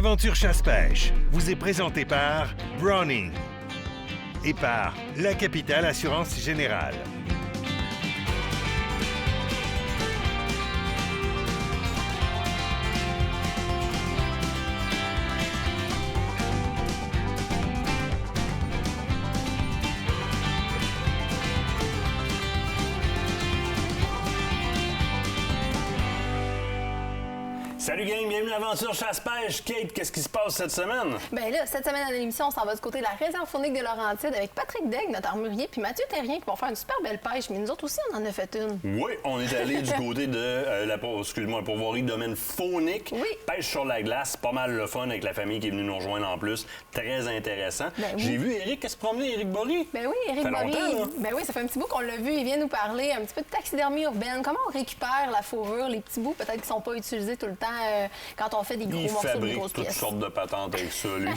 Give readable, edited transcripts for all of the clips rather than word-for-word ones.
Aventure chasse-pêche vous est présenté par Browning et par La Capitale Assurance Générale. Salut gang, bienvenue à l'Aventure Chasse-Pêche. Kate, qu'est-ce qui se passe cette semaine? Bien là, cette semaine à l'émission, on s'en va du côté de la réserve faunique de Laurentides avec Patrick Daigle, notre armurier, puis Mathieu Terrien qui vont faire une super belle pêche. Mais nous autres aussi, on en a fait une. Oui, on est allé du côté de la pourvoirie domaine faunique. Oui. Pêche sur la glace, pas mal le fun avec la famille qui est venue nous rejoindre en plus. Très intéressant. Ben oui. J'ai vu Éric se promener, Éric Bory. Ben oui, Éric Ça fait Bory. longtemps, là. Ben oui, ça fait un petit bout qu'on l'a vu. Il vient nous parler un petit peu de taxidermie urbaine. Comment on récupère la fourrure, les petits bouts peut-être qui sont pas utilisés tout le temps quand on fait des gros Il morceaux de fabrique grosses toutes pièces. sortes de patentes avec ça, lui.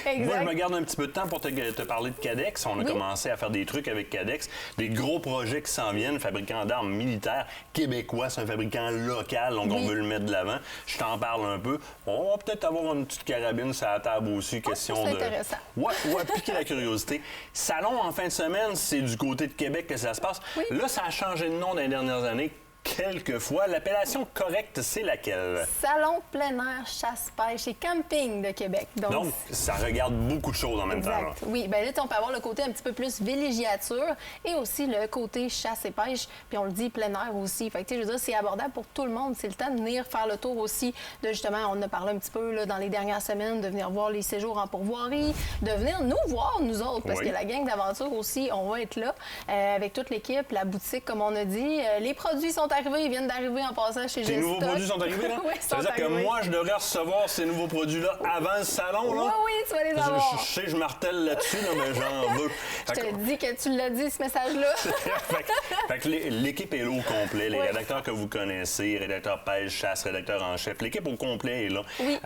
Exact. Moi, je me garde un petit peu de temps pour te parler de Cadex. On a commencé à faire des trucs avec Cadex. Des gros projets qui s'en viennent. Fabricant d'armes militaires québécois. C'est un fabricant local, donc on veut le mettre de l'avant. Je t'en parle un peu. On va peut-être avoir une petite carabine sur la table aussi. Question c'est de... intéressant. Ouais, piquer la curiosité. Salon en fin de semaine, c'est du côté de Québec que ça se passe. Oui. Là, ça a changé de nom dans les dernières années. Quelquefois. L'appellation correcte, c'est laquelle? Salon plein air, chasse-pêche et camping de Québec. Donc, ça regarde beaucoup de choses en même temps. Là. Exact. Oui, bien là, on peut avoir le côté un petit peu plus villégiature et aussi le côté chasse et pêche. Puis on le dit plein air aussi. Fait que, je veux dire, c'est abordable pour tout le monde. C'est le temps de venir faire le tour aussi de, justement, on en a parlé un petit peu là, dans les dernières semaines, de venir voir les séjours en pourvoirie, de venir nous voir, nous autres, parce que la gang d'aventure aussi, on va être là avec toute l'équipe, la boutique, comme on a dit. Les produits sont arrivés, ils viennent d'arriver en passant chez Gestock. Ces nouveaux produits sont arrivés, là? Oui, ça veut dire que moi, je devrais recevoir ces nouveaux produits-là avant le salon, là? Oui, tu vas les avoir. Je sais, je martèle là-dessus, là, mais j'en veux. Je te dis que tu l'as dit, ce message-là. fait que l'équipe est là au complet. Les rédacteurs que vous connaissez, rédacteur pêche, chasse, rédacteur en chef, l'équipe au complet est là. Oui.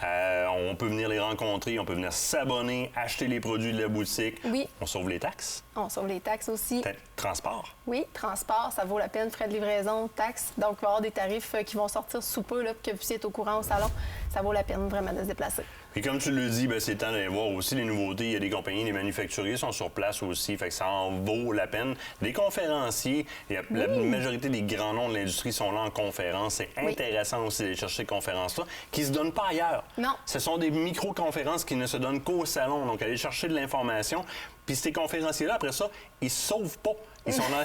On peut venir les rencontrer, on peut venir s'abonner, acheter les produits de la boutique. Oui. On sauve les taxes. On sauve les taxes aussi. Peut-être transport. Oui, transport, ça vaut la peine, frais de livraison, taxes. Donc, il va y avoir des tarifs qui vont sortir sous peu, là, pour que vous puissiez être au courant au salon. Ça vaut la peine vraiment de se déplacer. Et comme tu le dis, c'est le temps d'aller voir aussi les nouveautés. Il y a des compagnies, les manufacturiers sont sur place aussi, fait que ça en vaut la peine. Les conférenciers, la majorité des grands noms de l'industrie sont là en conférence. C'est intéressant aussi d'aller chercher ces conférences-là, qui se donnent pas ailleurs. Non. Ce sont des micro-conférences qui ne se donnent qu'au salon. Donc, aller chercher de l'information. Puis ces conférenciers-là, après ça, ils se sauvent pas. Ils sont dans...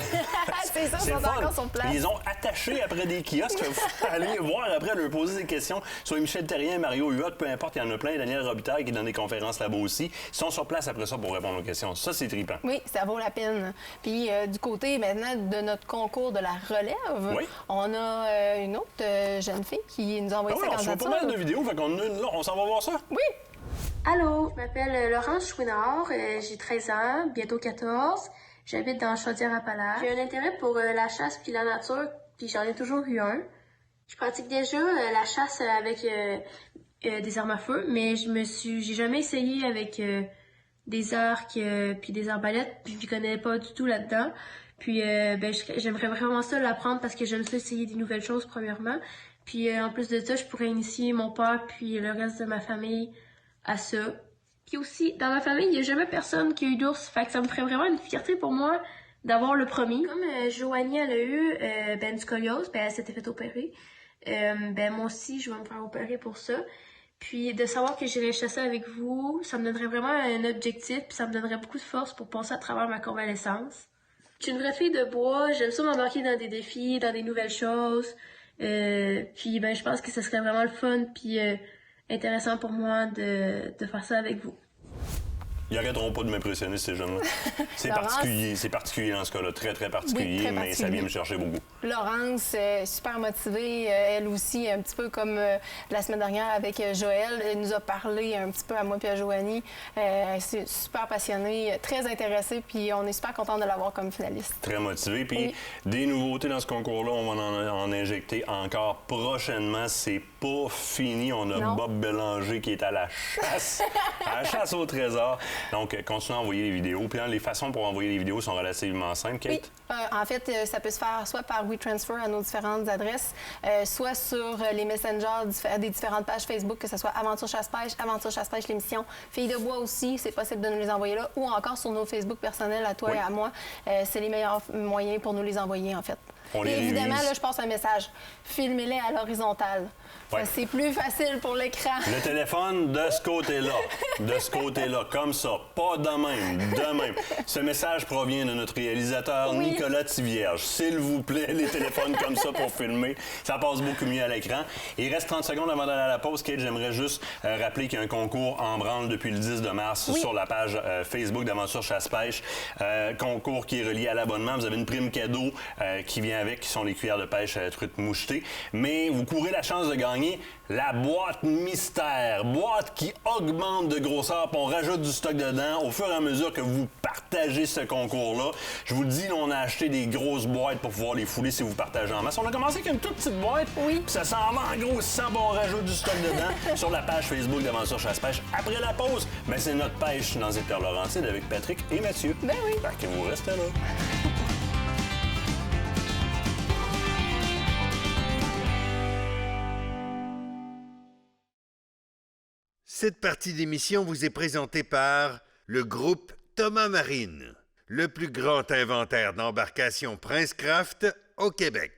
C'est ça, ils sont encore sur place. Ils ont attaché après des kiosques. Il faut aller voir après, leur poser des questions. Soit Michel Terrien, Mario Huot, peu importe, il y en a plein. Daniel Robitaille qui donne des conférences là-bas aussi. Ils sont sur place après ça pour répondre aux questions. Ça, c'est trippant. Oui, ça vaut la peine. Puis du côté maintenant de notre concours de la relève, on a une autre jeune fille qui nous a envoyé sa candidature. On voit pas mal de vidéos, fait qu'on on s'en va voir ça. Oui. Allô, je m'appelle Laurence Chouinard, j'ai 13 ans, bientôt 14. J'habite dans Chaudière-Appalaches. J'ai un intérêt pour la chasse puis la nature, puis j'en ai toujours eu un. Je pratique déjà la chasse avec des armes à feu, mais j'ai jamais essayé avec des arcs puis des arbalètes, puis je connais pas du tout là-dedans. Puis j'aimerais vraiment ça l'apprendre parce que j'aime ça essayer des nouvelles choses premièrement. Puis en plus de ça, je pourrais initier mon père puis le reste de ma famille à ça. Puis aussi, dans ma famille, il n'y a jamais personne qui a eu d'ours. Fait que ça me ferait vraiment une fierté pour moi d'avoir le premier. Comme Joanie, elle a eu du scoliose, elle s'était fait opérer. Moi aussi, je vais me faire opérer pour ça. Puis de savoir que j'irai chasser avec vous, ça me donnerait vraiment un objectif, puis ça me donnerait beaucoup de force pour passer à travers ma convalescence. Je suis une vraie fille de bois, j'aime ça m'embarquer dans des défis, dans des nouvelles choses. Puis je pense que ce serait vraiment le fun, puis intéressant pour moi de faire ça avec vous. Ils arrêteront pas de m'impressionner, ces jeunes-là. C'est particulier dans ce cas-là, très, très particulier, très mais particulier. ça vient me chercher beaucoup. Laurence, super motivée, elle aussi, un petit peu comme la semaine dernière avec Joël, elle nous a parlé un petit peu à moi et à Joanie. C'est super passionnée, très intéressée, puis on est super content de l'avoir comme finaliste. Très motivée, puis des nouveautés dans ce concours-là, on va en injecter encore prochainement. C'est pas fini, on a Bob Bélanger qui est à la chasse au trésor. Donc, continuez à envoyer les vidéos. Puis les façons pour envoyer les vidéos sont relativement simples, Kate. Oui. En fait, ça peut se faire soit par WeTransfer à nos différentes adresses, soit sur les messengers des différentes pages Facebook, que ce soit Aventure Chasse-Pêche, l'émission, Filles de bois aussi, c'est possible de nous les envoyer là, ou encore sur nos Facebook personnels, à toi et à moi. C'est les meilleurs moyens pour nous les envoyer, en fait. Et évidemment, là, je passe un message. Filmez-les à l'horizontale. Ouais. C'est plus facile pour l'écran. Le téléphone de ce côté-là. De ce côté-là, comme ça. Pas de même. De même. Ce message provient de notre réalisateur Nicolas Tivierge. S'il vous plaît, les téléphones comme ça pour filmer, ça passe beaucoup mieux à l'écran. Il reste 30 secondes avant d'aller à la pause. Kate, j'aimerais juste rappeler qu'il y a un concours en branle depuis le 10 de mars sur la page Facebook d'Aventure Chasse-Pêche. Concours qui est relié à l'abonnement. Vous avez une prime cadeau qui vient avec, qui sont les cuillères de pêche à truite mouchetée. Mais vous courez la chance de gagner la boîte mystère. Boîte qui augmente de grosseur, puis on rajoute du stock dedans au fur et à mesure que vous partagez ce concours-là. Je vous le dis, on a acheté des grosses boîtes pour pouvoir les fouler si vous partagez en masse. On a commencé avec une toute petite boîte, puis ça s'en va en grossissant, puis on rajoute du stock dedans sur la page Facebook d'Aventure Chasse-Pêche. Après la pause, c'est notre pêche dans les Terres Laurentides avec Patrick et Mathieu. Ben oui. Fait que vous restez là. Cette partie d'émission vous est présentée par le groupe Thomas Marine, le plus grand inventaire d'embarcations Princecraft au Québec.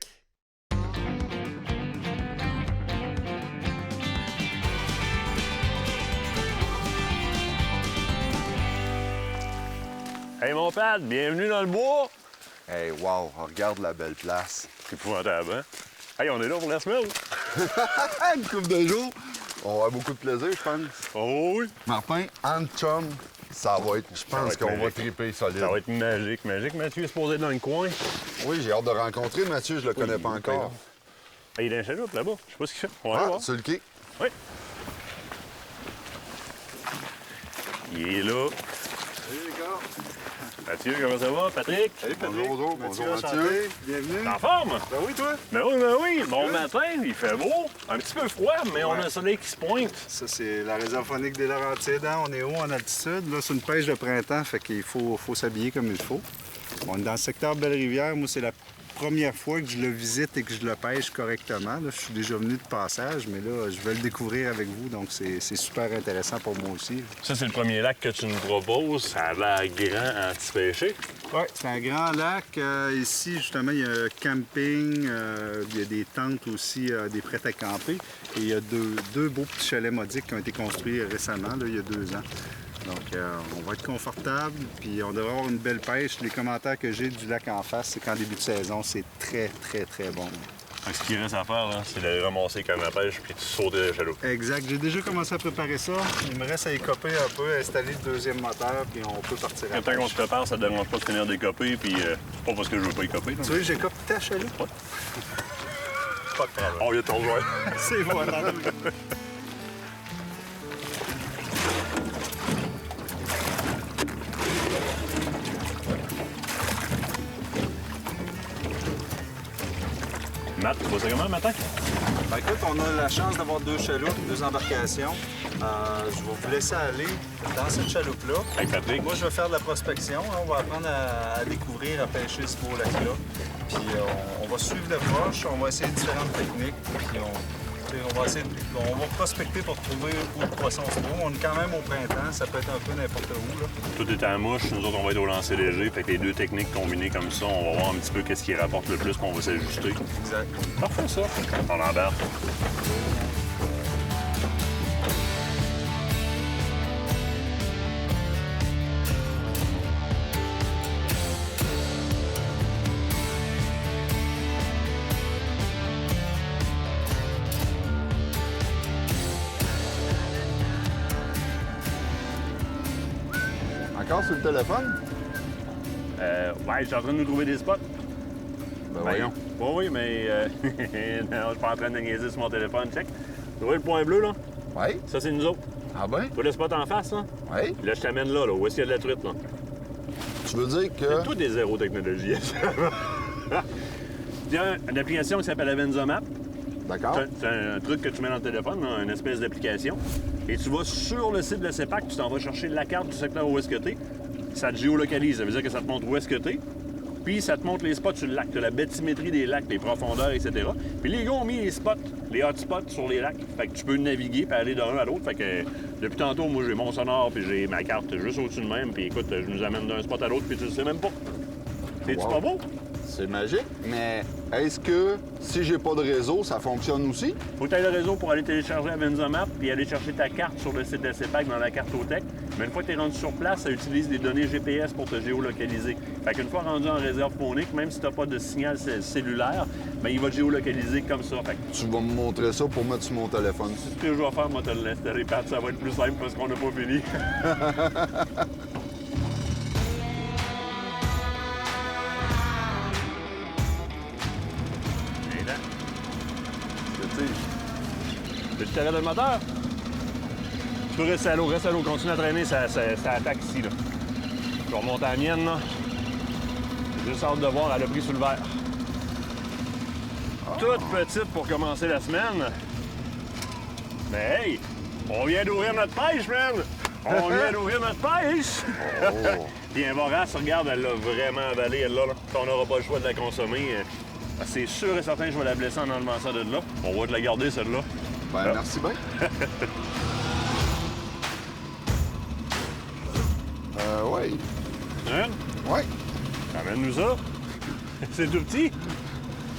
Hey mon pad, bienvenue dans le bois! Hey, wow, regarde la belle place. C'est épouvantable, hein? Hey, on est là pour la semaine! Une couple de jours! On va avoir beaucoup de plaisir, je pense. Oh oui! Martin, en chum, ça va être, je pense qu'on va triper solide. Ça va être magique, magique. Mathieu est supposé être dans le coin. Oui, j'ai hâte de rencontrer Mathieu, je le connais pas encore. Hey, il est dans la chaloupe là-bas, je sais pas ce qu'il fait. On va aller voir. Sur le quai. Oui. Il est là. Salut les gars. Mathieu, comment ça va? Patrick? Salut Patrick. Bonjour, Mathieu. Bienvenue. En forme? Ben oui, toi? Ben oui, ben oui. Bon matin, il fait beau. Un petit peu froid, mais on a le soleil qui se pointe. Ça, c'est la réserve faunique des Laurentides. Hein? On est haut en altitude. Là, c'est une pêche de printemps, fait qu'il faut s'habiller comme il faut. On est dans le secteur Belle-Rivière. Moi, c'est la première fois que je le visite et que je le pêche correctement. Là, je suis déjà venu de passage, mais là, je vais le découvrir avec vous, donc c'est super intéressant pour moi aussi. Ça, c'est le premier lac que tu nous proposes. Ça a l'air grand anti-pêcher. Oui, c'est un grand lac. Ici, justement, il y a un camping, il y a des tentes aussi, des prêts à camper. Et il y a deux beaux petits chalets modiques qui ont été construits récemment, là, il y a 2 ans. Donc, on va être confortable, puis on devrait avoir une belle pêche. Les commentaires que j'ai du lac en face, c'est qu'en début de saison, c'est très, très, très bon. Donc, ce qu'il reste à faire, là, c'est de ramasser comme la pêche puis de sauter la chaloupe. Exact. J'ai déjà commencé à préparer ça. Il me reste à écoper un peu, à installer le deuxième moteur, puis on peut partir à la Tant qu'on pêche. se prépare, ça ne te dérange pas de finir d'écoper, puis c'est pas parce que je veux pas écoper. Tu veux, j'écope ta chaloupe? Ouais. Pas de problème. On vient de ton joueur. C'est voilà. Matt, tu vois ça comment, matin? Ben, écoute, on a la chance d'avoir 2 chaloupes, 2 embarcations. Je vais vous laisser aller dans cette chaloupe-là. Avec Patrick. Moi, je vais faire de la prospection. Hein. On va apprendre à découvrir, à pêcher ce beau lac-là. Puis on va suivre l'approche, on va essayer différentes techniques. Puis on va prospecter pour trouver où le poisson se trouve. On est quand même au printemps, ça peut être un peu n'importe où. Là. Tout est en mouche, nous autres, on va être au lancer léger. Fait que les 2 techniques combinées comme ça, on va voir un petit peu qu'est-ce qui rapporte le plus, puis on va s'ajuster. Exact. Parfait, ça. On embarque. Encore sur le téléphone? Ouais, je suis en train de nous trouver des spots. Ben voyons. Oui, mais non, je suis pas en train de niaiser sur mon téléphone. Check. Tu vois le point bleu, là? Oui. Ça, c'est nous autres. Ah ben? Tu vois le spot en face, là? Oui. Là, je t'amène là, où est-ce qu'il y a de la truite, là? Tu veux dire que... C'est tout des zéro technologie. Il y a une application qui s'appelle Avenza Map. D'accord. C'est un truc que tu mets dans le téléphone, là, une espèce d'application. Et tu vas sur le site de la CEPAC, tu t'en vas chercher la carte du secteur où est-ce que t'es. Ça te géolocalise, ça veut dire que ça te montre où est-ce que t'es. Puis ça te montre les spots sur le lac. Tu as la bathymétrie des lacs, les profondeurs, etc. Puis les gars ont mis les spots, les hotspots sur les lacs. Fait que tu peux naviguer et aller d'un à l'autre. Fait que depuis tantôt, moi, j'ai mon sonore puis j'ai ma carte juste au-dessus de même. Puis écoute, je nous amène d'un spot à l'autre puis tu le sais même pas. C'est-tu pas beau? C'est magique, mais est-ce que si j'ai pas de réseau, ça fonctionne aussi? Faut que tu aies le réseau pour aller télécharger Avenza Map puis aller chercher ta carte sur le site de CEPAC dans la cartothèque. Mais une fois que tu es rendu sur place, ça utilise des données GPS pour te géolocaliser. Fait qu'une fois rendu en réserve phonique, même si tu n'as pas de signal cellulaire, bien, il va te géolocaliser comme ça. Fait que Tu vas me montrer ça pour mettre sur mon téléphone. si ce que je vais faire, moi, te l'installer, Pat, ça va être plus simple parce qu'on n'a pas fini. Tu t'arrêtes le moteur? Tu peux rester à l'eau, continue à traîner, ça attaque ici, là. Je vais remonter à la mienne, là. J'ai juste hâte de voir, elle a pris sous le verre. Toute petite pour commencer la semaine. Mais hey, on vient d'ouvrir notre pêche, man! On vient d'ouvrir notre pêche! Puis un vorace, regarde, elle l'a vraiment avalée, elle-là. Là. On n'aura pas le choix de la consommer. C'est sûr et certain que je vais la blesser en enlevant ça de là. On va te la garder, celle-là. Ben, merci bien. Oui. Hein? Oui. Amène-nous ça. C'est tout petit.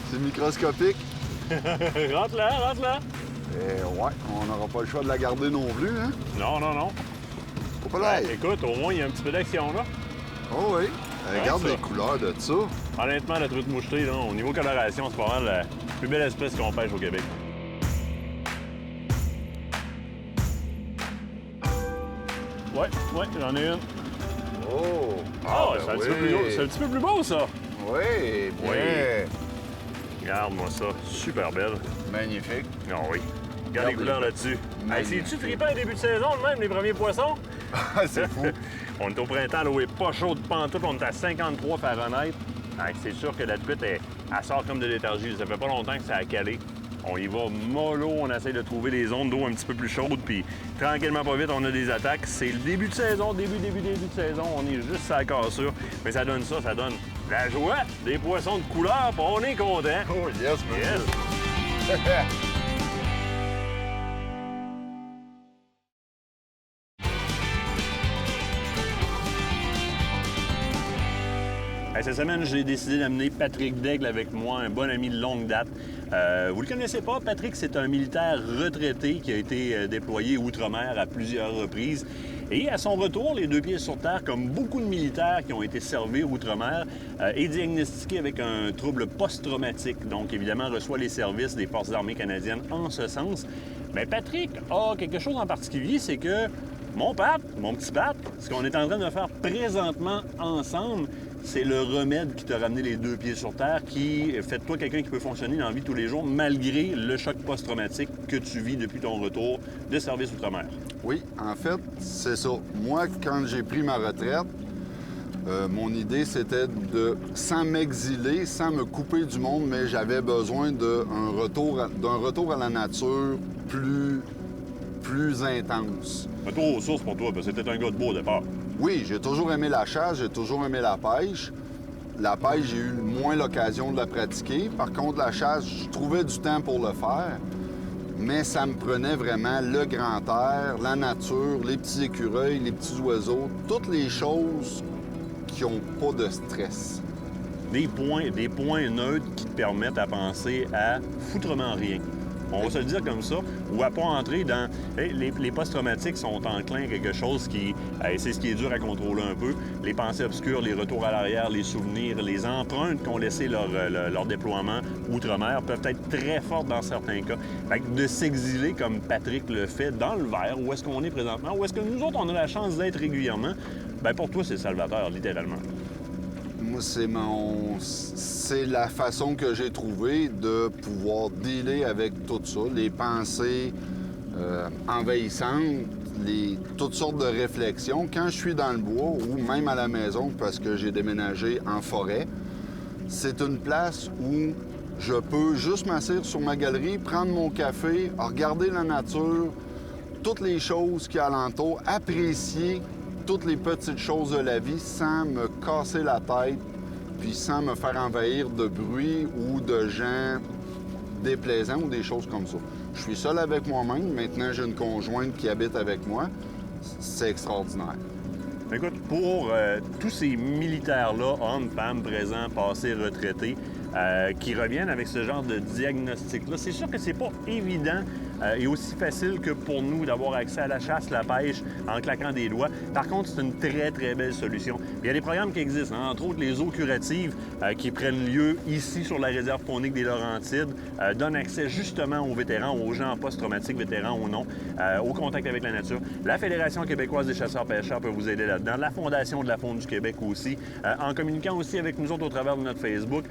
C'est microscopique. Rentre là, rentre là. Ouais, on n'aura pas le choix de la garder non plus, hein? Non, non, non. Faut pas l'air. Écoute, au moins, il y a un petit peu d'action, là. Oh oui. Regarde ça. les couleurs de ça. Honnêtement, la truite mouchetée, là, au niveau coloration, c'est pas mal la plus belle espèce qu'on pêche au Québec. Ouais, j'en ai une. Oh! Ah, ben c'est un petit peu plus beau. C'est un petit peu plus beau, ça. Oui, bien. Regarde-moi ça. Super belle. Magnifique. Ah oui. Regarde les couleurs là-dessus. Hey, Magnifique. c'est-tu trippant au début de saison, de même, les premiers poissons? C'est fou. On est au printemps, l'eau est pas chaude pantoute, on est à 53 Fahrenheit. Hey, c'est sûr que la truite, elle sort comme de léthargie. Ça fait pas longtemps que ça a calé. On y va mollo, on essaie de trouver des zones d'eau un petit peu plus chaudes, puis tranquillement pas vite, on a des attaques. C'est le début de saison, début de saison, on est juste à la cassure. Mais ça donne ça, ça donne la joie, des poissons de couleur, puis on est content. Oh yes, Yes! Hey, cette semaine, j'ai décidé d'amener Patrick Daigle avec moi, un bon ami de longue date. Vous le connaissez pas, Patrick, c'est un militaire retraité qui a été déployé outre-mer à plusieurs reprises. Et à son retour, les deux pieds sur terre, comme beaucoup de militaires qui ont été servis outre-mer, est diagnostiqué avec un trouble post-traumatique. Donc, évidemment, reçoit les services des Forces armées canadiennes en ce sens. Mais Patrick a quelque chose en particulier, c'est que mon petit Pat, ce qu'on est en train de faire présentement ensemble, c'est le remède qui t'a ramené les deux pieds sur terre, qui fait de toi quelqu'un qui peut fonctionner dans la vie de tous les jours, malgré le choc post-traumatique que tu vis depuis ton retour de service outre-mer. Oui, en fait, c'est ça. Moi, quand j'ai pris ma retraite, mon idée, c'était de, sans m'exiler, sans me couper du monde, mais j'avais besoin d'un retour à la nature plus intense. Retour aux sources pour toi, parce que c'était un gars de beau au départ. Oui, j'ai toujours aimé la chasse, j'ai toujours aimé la pêche. La pêche, j'ai eu moins l'occasion de la pratiquer. Par contre, la chasse, je trouvais du temps pour le faire. Mais ça me prenait vraiment le grand air, la nature, les petits écureuils, les petits oiseaux, toutes les choses qui n'ont pas de stress. Des points neutres qui te permettent à penser à foutrement rien. On va se le dire comme ça, ou à pas entrer dans... Les post-traumatiques sont enclins à quelque chose qui... c'est ce qui est dur à contrôler un peu. Les pensées obscures, les retours à l'arrière, les souvenirs, les empreintes qu'ont laissé leur déploiement outre-mer peuvent être très fortes dans certains cas. Fait que de s'exiler comme Patrick le fait dans le Vert, où est-ce qu'on est présentement, où est-ce que nous autres, on a la chance d'être régulièrement, bien pour toi, c'est salvateur, littéralement. Moi, c'est la façon que j'ai trouvé de pouvoir dealer avec tout ça, les pensées envahissantes, toutes sortes de réflexions. Quand je suis dans le bois ou même à la maison, parce que j'ai déménagé en forêt, c'est une place où je peux juste m'asseoir sur ma galerie, prendre mon café, regarder la nature, toutes les choses qui alentour, apprécier toutes les petites choses de la vie sans me casser la tête, puis sans me faire envahir de bruit ou de gens déplaisants ou des choses comme ça. Je suis seul avec moi-même. Maintenant, j'ai une conjointe qui habite avec moi. C'est extraordinaire. Écoute, pour tous ces militaires-là, hommes, femmes, présents, passés, retraités, qui reviennent avec ce genre de diagnostic-là, c'est sûr que c'est pas évident et aussi facile que pour nous d'avoir accès à la chasse, la pêche, en claquant des doigts. Par contre, c'est une très, très belle solution. Il y a des programmes qui existent, hein, entre autres les eaux curatives qui prennent lieu ici sur la réserve faunique des Laurentides, donnent accès justement aux vétérans, aux gens post-traumatiques, vétérans ou non, au contact avec la nature. La Fédération québécoise des chasseurs-pêcheurs peut vous aider là-dedans. La Fondation de la faune du Québec aussi, en communiquant aussi avec nous autres au travers de notre Facebook.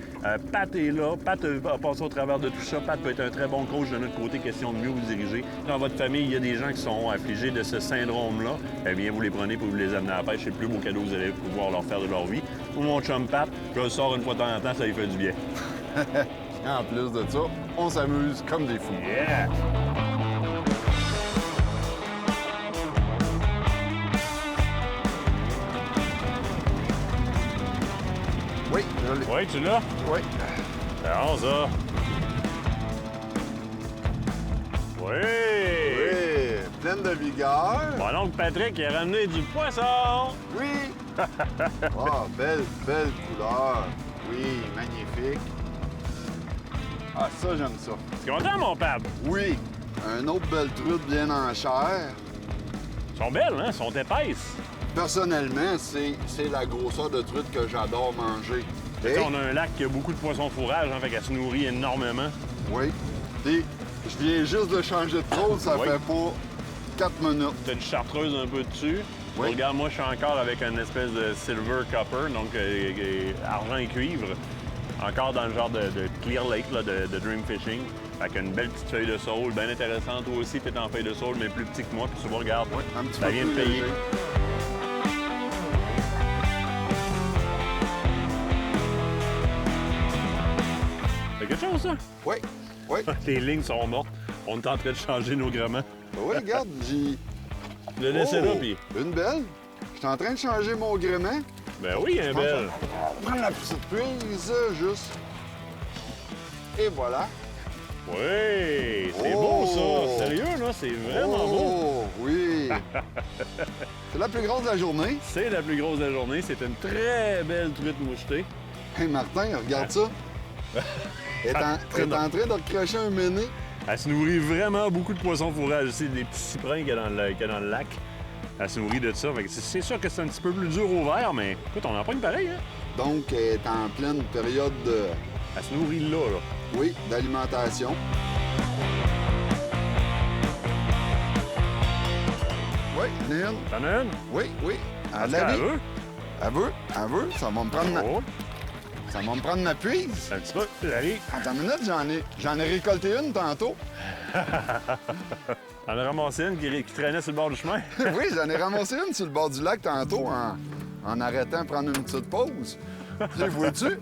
Pat est là, Pat a passé au travers de tout ça. Pat peut être un très bon coach de notre côté, question de mieux vous diriger. Dans votre famille, il y a des gens qui sont affligés de ce syndrome-là. Eh bien, vous les prenez pour vous les amener à la pêche. C'est le plus beau cadeau que vous allez pouvoir leur faire de leur vie. Ou mon chum Pat, je le sors une fois de temps en temps, ça lui fait du bien. En plus de ça, on s'amuse comme des fous. Yeah! Oui, je l'ai. Oui, tu l'as? Oui. C'est bon, ça. Oui! Oui, pleine de vigueur. Mon oncle Patrick, il a ramené du poisson! Oui. Ah, belle couleur. Oui, magnifique. Ah, ça, j'aime ça. Tu es content, mon pape? Oui, un autre belle truite bien en chair. Elles sont belles, hein? Elles sont épaisses. Personnellement, c'est la grosseur de truite que j'adore manger. Tu sais, Et- on a un lac qui a beaucoup de poissons fourrage, hein, fait qu'elle se nourrit énormément. Oui. Et je viens juste de changer de trône, ça Oui. fait pas 4 minutes. T'as une chartreuse un peu dessus. Oui. Regarde, moi, je suis encore avec une espèce de silver copper, donc argent et cuivre. Encore dans le genre de Clear Lake, là, de Dream Fishing. Fait qu'une belle petite feuille de saule, bien intéressante. Toi aussi, t'es en feuille de saule, mais plus petit que moi. Puis tu vois, regarde, Un petit ça peu vient de plus payer. léger. C'est quelque chose, ça? Oui, oui. Les lignes sont mortes. On est en train de changer nos gréments. Ben oui, regarde, j'ai... Je l'ai laissé là, puis... Une belle. Je suis en train de changer mon gréement. Ben oui, un belle. Prends la petite prise, juste. Et voilà. Oui, c'est Oh! beau, ça. Sérieux, là, c'est vraiment beau. Oh, oui. C'est la plus grosse de la journée. C'est la plus grosse de la journée. C'est une très belle truite mouchetée. Hey, Martin, regarde ça. Elle est en train de recracher un méné. Elle se nourrit vraiment beaucoup de poissons fourrage aussi, des petits cyprins qu'il y a dans le lac. Elle se nourrit de ça. Fait que c'est sûr que c'est un petit peu plus dur au vert, mais écoute, on en prend une pareille, hein? Donc, elle est en pleine période de... Elle se nourrit là. Oui, d'alimentation. Oui, Lynn. T'en as une? Oui. Parce Elle l'a qu'elle dit. veut. Elle veut. Ça va me prendre Oh, Ça va me prendre ma prise. un petit peu. Allez. Attends une minute, j'en ai récolté une tantôt. On a ramassé une qui traînait sur le bord du chemin. Oui, j'en ai ramassé une sur le bord du lac tantôt en arrêtant de prendre une petite pause. Les vois-tu?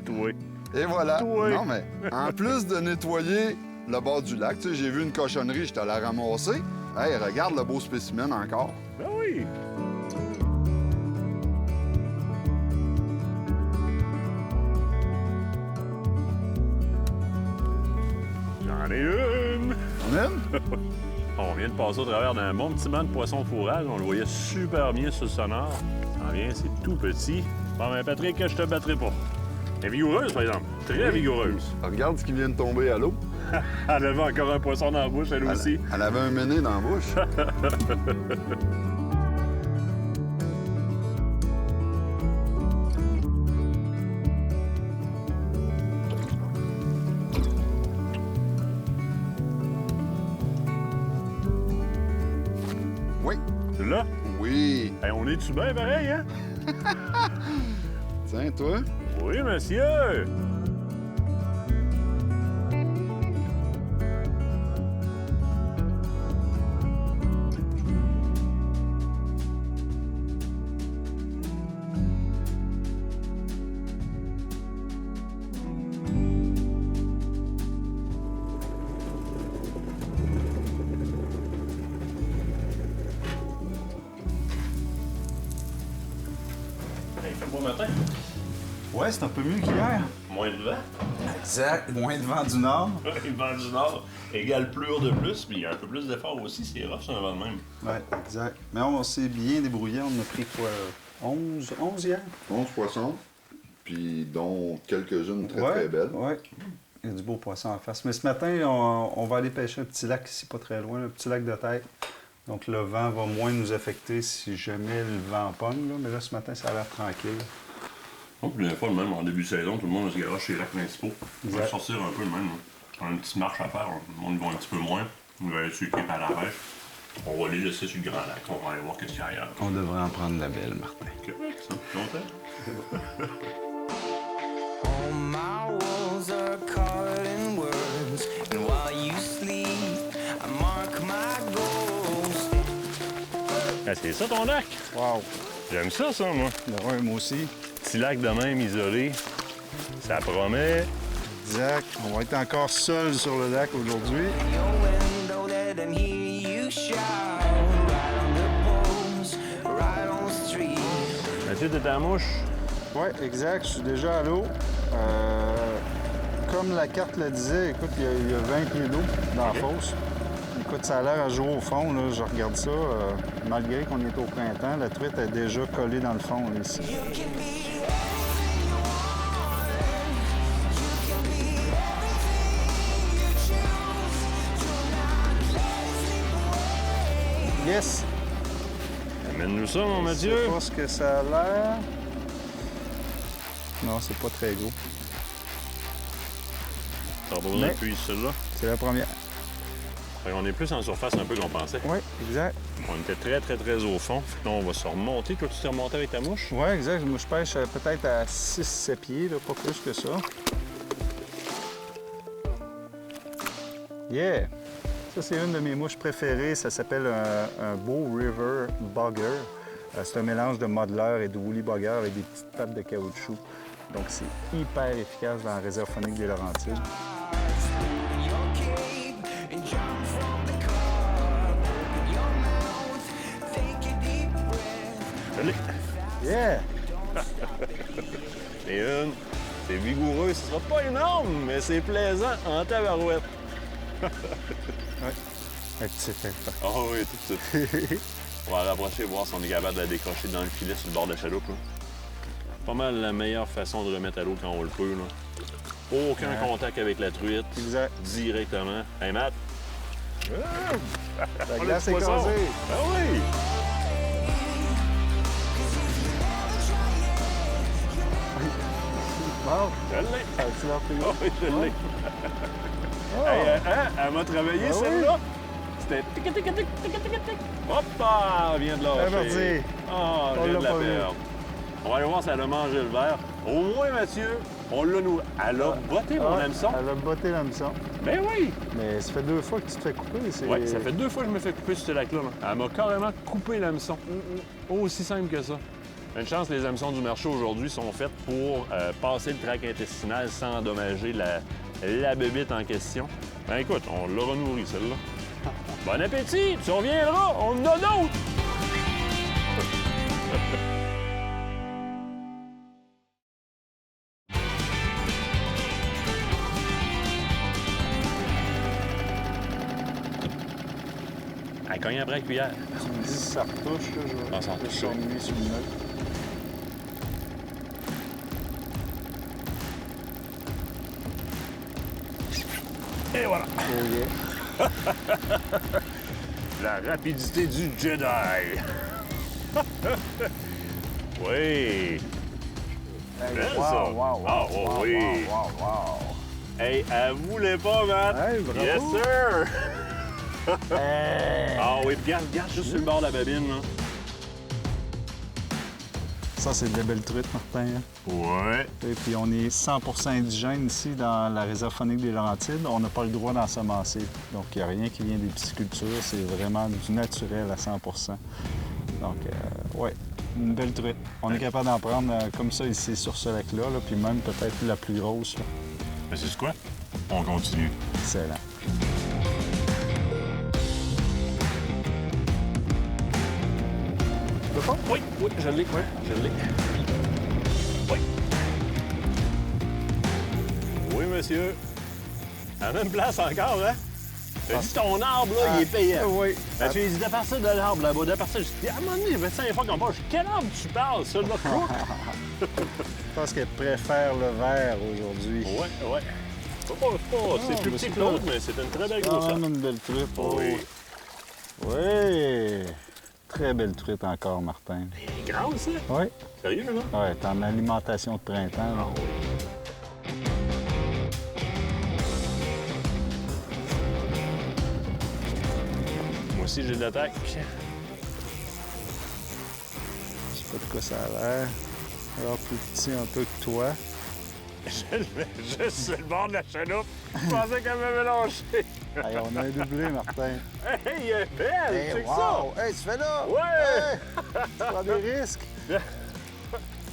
Toi. Et voilà. Oui. Non, mais en plus de nettoyer le bord du lac, tu sais, j'ai vu une cochonnerie, j'étais allé la ramasser. Hey, regarde le beau spécimen encore. Ben oui. J'en ai une. On aime? On vient de passer au travers d'un bon petit banc de poissons fourrage. On le voyait super bien sur le sonore. Ça en vient, c'est tout petit. Bon, ben Patrick, je te battrai pas. Elle est vigoureuse, par exemple. Très vigoureuse. Regarde ce qui vient de tomber à l'eau. Elle avait encore un poisson dans la bouche, elle aussi. Elle avait un méné dans la bouche. Oui. Tu l'as? Oui. Hey, on est-tu bien pareil, hein? Tiens, toi. Oui, monsieur! matin? Ouais, c'est un peu mieux qu'hier. Moins de vent. Exact. Moins de vent du nord. Le vent du nord égale plus haut de plus, puis il y a un peu plus d'effort aussi. C'est rough, c'est un vent de même. Ouais, exact. Mais on s'est bien débrouillé. On a pris quoi? 11 hier? 11 poissons, puis dont quelques-unes très belles. Oui, il y a du beau poisson en face. Mais ce matin, on va aller pêcher un petit lac ici, pas très loin, un petit lac de tête. Donc le vent va moins nous affecter si jamais le vent pogne. Là. Mais là, ce matin, ça a l'air tranquille. Oh, puis des fois, même en début de saison, tout le monde se garage chez les lacs principaux. On va Exact. sortir un peu le même. On a une petite marche à faire. Le monde y va un petit peu moins. On va aller sur le quai à la pêche. On va les laisser sur le grand lac. On va aller voir qu'est-ce qu'il y a ailleurs. On devrait en prendre la belle, Martin. Correct, ça. Content? All my walls are covered in words, and while you sleep, I mark my goals. Ah, c'est ça ton lac? Wow! J'aime ça, moi. Ouais, moi aussi. Petit lac de même isolé. Ça promet. Exact. On va être encore seul sur le lac aujourd'hui. Your window, let them hear you shout. Right on the post, right on the street. Mathieu, t'es à mouche? Oui, exact. Je suis déjà à l'eau. Comme la carte le disait, écoute, il y a 20 pieds d'eau dans la fosse. Écoute, ça a l'air à jouer au fond, là. Je regarde ça. Malgré qu'on est au printemps, la truite est déjà collée dans le fond, là, ici. Yes! Amène-nous ça, mon Je Mathieu. sais pas ce que ça a l'air. Non, c'est pas très gros. T'as pas besoin Mais- de puiser celle-là. C'est la première. Fait qu'on est plus en surface un peu qu'on pensait. Oui, exact. On était très au fond. Fait que là, on va se remonter. Toi, tu t'es remonté avec ta mouche? Oui, exact. Moi, je pêche peut-être à 6-7 pieds, là, pas plus que ça. Yeah! Ça, c'est une de mes mouches préférées. Ça s'appelle un Bow River Bugger. C'est un mélange de modeler et de woolly bugger avec des petites pattes de caoutchouc. Donc, c'est hyper efficace dans la réserve faunique des Laurentides. Your cape and jump from the car. Open your mouth, take a deep breath. Je l'ai. Yeah! C'est une. C'est vigoureux. Ce sera pas énorme, mais c'est plaisant en tabarouette. Un petit effet. Ah oui, tout de suite. On va la rapprocher et voir si on est capable de la décrocher dans le filet sur le bord de la chaloupe. Là. Pas mal la meilleure façon de remettre à l'eau quand on le peut. Là. Aucun contact avec la truite. Exact. Directement. Hey, Matt. La On glace a est du poisson. casée. Ah oui! Bon, Je l'ai. ça a-tu l'air plus Ah gros? oui, je l'ai. Oh. Hey, hein? Elle m'a travaillé, Ah oui. celle-là. C'était tic tic tic tic tic tic. Hop, elle vient de Elle va lâcher. dire. Ah, On j'ai l'a de la pas vu. perdre. On va aller voir si elle a mangé le verre. Au moins, Mathieu, on l'a nous. Elle a botté mon Ouais, hameçon. Elle a botté l'hameçon. Ben oui! Mais ça fait 2 fois que tu te fais couper. Oui, ça fait 2 fois que je me fais couper sur ce lac-là. Là. Elle m'a carrément coupé l'hameçon. Aussi simple que ça. Une chance, les hameçons du marché aujourd'hui sont faits pour passer le tract intestinal sans endommager la bébite en question. Ben écoute, on l'aura nourri celle-là. Bon appétit! Tu reviendras! On en a d'autres! Elle cogne après la cuillère. Tu me dis si ça retouche, là, je vais Ah, ça retouche, je vais oui. s'ennuyer sur le meuble. Et voilà! Oh yeah. La rapidité du Jedi! Oui! Hey, Belle, ça. Ah, oh, oui. wow. Hey, elle voulait pas, Matt! Hey, bravo. Yes, sir! Hey. Ah oui, regarde juste sur le bord de la babine, là. Ça, c'est de la belle truite, Martin. Hein? Ouais. Et puis, on est 100% indigène ici dans la réserve faunique des Laurentides. On n'a pas le droit d'ensemencer. Donc, il n'y a rien qui vient des piscicultures. C'est vraiment du naturel à 100%. Donc, ouais, une belle truite. On est capable d'en prendre comme ça ici sur ce lac-là, là, puis même peut-être la plus grosse. Là. Mais c'est quoi? On continue. Excellent. Oui, je l'ai. Ouais, je l'ai. monsieur. À la même place encore, hein? T'as dit ton arbre, là, il est payant. Oui. Ben, tu lui dis, à partir de l'arbre là-bas, à partir... Je dis, à un moment donné, 25 fois qu'on parle, je dis, quel arbre tu parles, ça, là, Crook? Je pense qu'elle préfère le vert aujourd'hui. Ouais. C'est plus petit que l'autre, mais c'est une très belle Quand grosseur. même une belle truite. Oui. Oui. Très belle truite encore, Martin. Elle est grande, ça? Oui. Sérieux, là? Oui, t'es en alimentation de printemps. Là. Moi aussi, j'ai de l'attaque. Je sais pas de quoi ça a l'air. Alors, plus petit un peu que toi. Je le mets juste sur le bord de la chaloupe. Je pensais qu'elle m'avait lâché. Hey, on a un doublé, Martin. Hey, elle est belle! Hey, check wow! Hey, tu fais là! Ouais! Hey! Tu prends des risques? ça!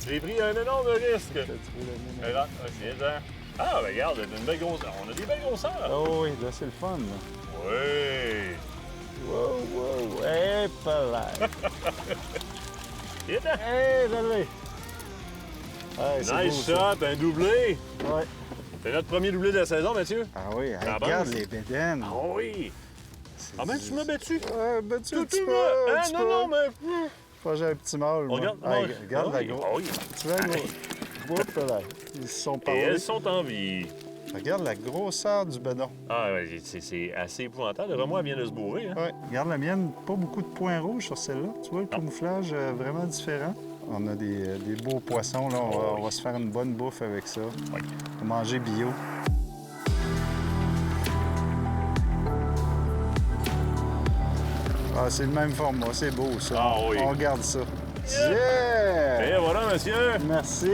J'ai pris un énorme risque. Tu veux le mener? Regarde, ok, ça. Ah, ben regarde, c'est une belle grosseur. On a des belles grosseurs. Oh oui, là, c'est le fun. Là. Oui! Wow! Hey, pas là! Il est là. Hey, j'allais! Hey, c'est Nice beau, ça. shot, un doublé. Ouais. C'est notre premier doublé de la saison, Mathieu. Ah oui, hey, Ça regarde avance. les bédaines. Ah oui! Ah ben, tu m'as battu. Ouais, battu un Tout petit le peu, monde. un Ah petit non, peu. non, mais... Faut que j'ai un petit mâle, moi. Regarde, Hey, ouais. regarde Ah la oui, grosse. ah oui. Tu vois, Oups, là. Ils se sont Et parlé. elles sont en vie. Regarde la grosseur du bedon. Ah ouais, c'est assez épouvantable. Vraiment, elle vient de se bourrer. Hein? Ouais. Regarde la mienne, pas beaucoup de points rouges sur celle-là. Tu vois, le camouflage vraiment différent. On a des beaux poissons, là. On va se faire une bonne bouffe avec ça. Oui. On va manger bio. Ah, c'est le même format, c'est beau, ça. Ah oui. On regarde ça. Yeah! Et voilà, monsieur. Merci!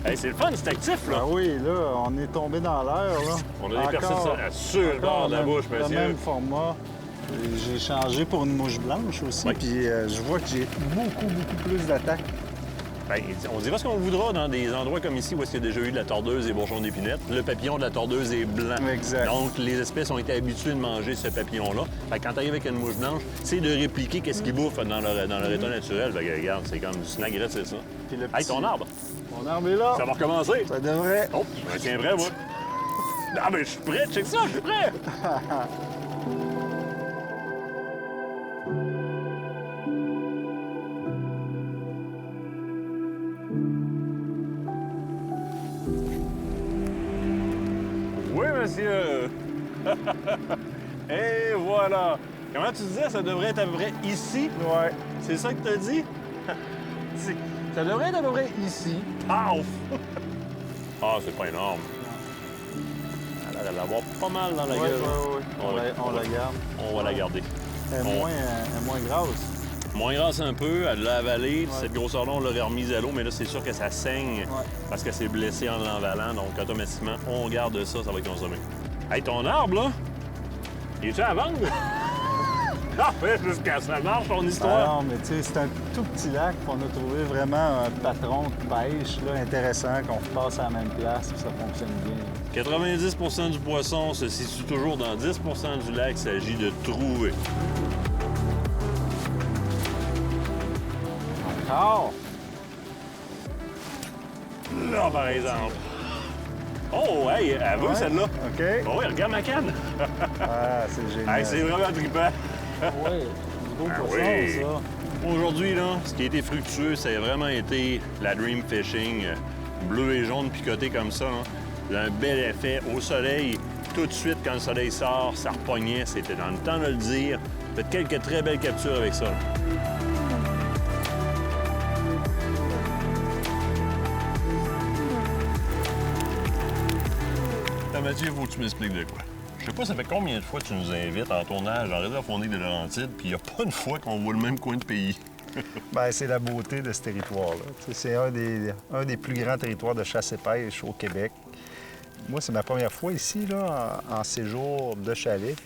Hey, c'est le fun, c'est actif, là. Ah oui, là, on est tombé dans l'air, là. On a des personnes sur le bord encore de la bouche, le monsieur. même format. J'ai changé pour une mouche blanche aussi, Oui. puis je vois que j'ai beaucoup plus d'attaque. Ben, on dira ce qu'on voudra dans des endroits comme ici où il y a déjà eu de la tordeuse et bourgeons d'épinette. Le papillon de la tordeuse est blanc. Exact. Donc, les espèces ont été habituées de manger ce papillon-là. Fait que quand tu arrives avec une mouche blanche, c'est de répliquer qu'est-ce qu'ils bouffent dans leur état naturel. Fait que, regarde, c'est comme du snack, c'est ça. Puis le Hey, petit- ton arbre, Mon arbre est là. ça va recommencer. Ça devrait. Oh, je me tiens prêt, moi. Ah, ben, je suis prêt, check ça, je suis prêt. Oui, monsieur. Et voilà. Comment tu disais, ça devrait être à peu près ici? Ouais. C'est ça que tu as dit? Ça devrait être à peu près ici. Paf! Ah, c'est pas énorme. Elle a l'air d'avoir pas mal dans la Ouais, gueule. On la garde. On va la garder. Elle est moins grasse. Moins grasse un peu, elle l'a avalée. Cette grosseur-là, on l'aurait remise à l'eau, mais là, c'est sûr que ça saigne parce qu'elle s'est blessée en l'envalant. Donc, automatiquement, on garde ça, ça va être consommé. Hey, ton arbre, là, il est-tu à vendre? Ah, ouais, jusqu'à ça marche, ton histoire. Ah non, mais tu sais, c'est un tout petit lac. On a trouvé vraiment un patron de pêche là, intéressant, qu'on repasse à la même place, puis ça fonctionne bien. 90 du poisson se situe toujours dans 10 du lac. Il s'agit de trouver. Encore? Là, par exemple. Oh, hey, elle veut celle-là. OK. Oh, oui, regarde ma canne. Ah, c'est génial. Hey, c'est vraiment trippant. Oui, du beau Ah poisson, oui. ça. Aujourd'hui, là, ce qui a été fructueux, ça a vraiment été la Dream Fishing, bleu et jaune picoté comme ça. Hein. Un bel effet au soleil. Tout de suite, quand le soleil sort, ça repognait. C'était dans le temps de le dire. Faites quelques très belles captures avec ça. Là. Mathieu, faut que tu m'expliques de quoi. Je sais pas, ça fait combien de fois que tu nous invites en tournage en réserve phonique de Laurentides, puis il n'y a pas une fois qu'on voit le même coin de pays. Bien, c'est la beauté de ce territoire-là. Tu sais, c'est un des plus grands territoires de chasse et pêche au Québec. Moi, c'est ma première fois ici, là, en séjour de chalet.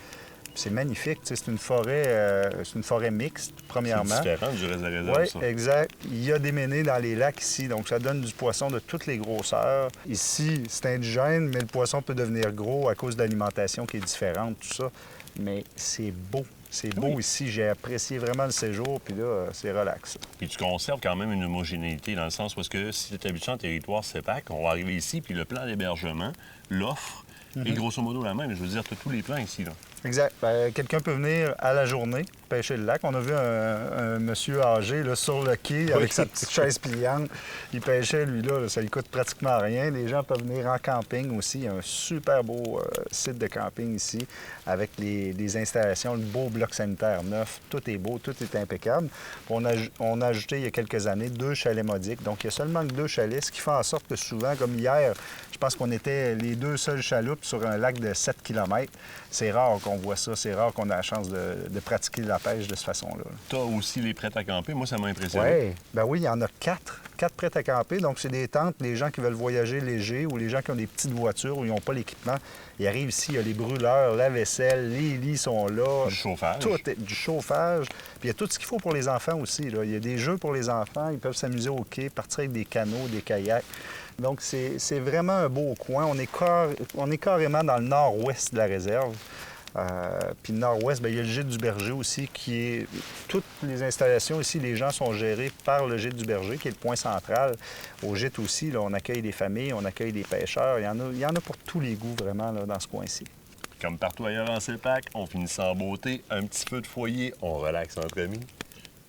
C'est magnifique. Tu sais, c'est une forêt mixte, premièrement. C'est différent du reste de la réserve, Oui, ça. exact. Il y a des ménés dans les lacs ici, donc ça donne du poisson de toutes les grosseurs. Ici, c'est indigène, mais le poisson peut devenir gros à cause de l'alimentation qui est différente, tout ça. Mais c'est beau. C'est beau ici, j'ai apprécié vraiment le séjour, puis là, c'est relax. Puis tu conserves quand même une homogénéité dans le sens où est-ce que si tu es habitué en territoire CEPAC, on va arriver ici, puis le plan d'hébergement, l'offre, est grosso modo la même. Je veux dire, tu as tous les plans ici, là. Exact. Quelqu'un peut venir à la journée pêcher le lac. On a vu un monsieur âgé là, sur le quai avec sa petite chaise pliante. Il pêchait, lui, là, ça lui coûte pratiquement rien. Les gens peuvent venir en camping aussi. Il y a un super beau site de camping ici avec des installations, le beau bloc sanitaire neuf. Tout est beau, tout est impeccable. On a ajouté il y a quelques années 2 chalets modiques. Donc, il y a seulement que 2 chalets, ce qui fait en sorte que souvent, comme hier, je pense qu'on était les 2 seules chaloupes sur un lac de 7 km. C'est rare qu'on voit ça. C'est rare qu'on ait la chance de pratiquer la pêche de cette façon-là. Tu as aussi les prêts à camper. Moi, ça m'a impressionné. Oui, il y en a 4. 4 prêts à camper. Donc, c'est des tentes, les gens qui veulent voyager léger ou les gens qui ont des petites voitures où ils n'ont pas l'équipement. Ils arrivent ici, il y a les brûleurs, la vaisselle, les lits sont là. Du chauffage. Du chauffage. Puis il y a tout ce qu'il faut pour les enfants aussi, là. Il y a des jeux pour les enfants. Ils peuvent s'amuser au quai, partir avec des canots, des kayaks. Donc, c'est vraiment un beau coin. On est carrément dans le nord-ouest de la réserve. Puis le nord-ouest, bien, il y a le gîte du Berger aussi, qui est... Toutes les installations ici, les gens sont gérés par le gîte du Berger, qui est le point central. Au gîte aussi, là, on accueille des familles, on accueille des pêcheurs. Il y en a pour tous les goûts, vraiment, là, dans ce coin-ci. Comme partout ailleurs en CEPAC, on finit ça en beauté, un petit feu de foyer, on relaxe entre amis.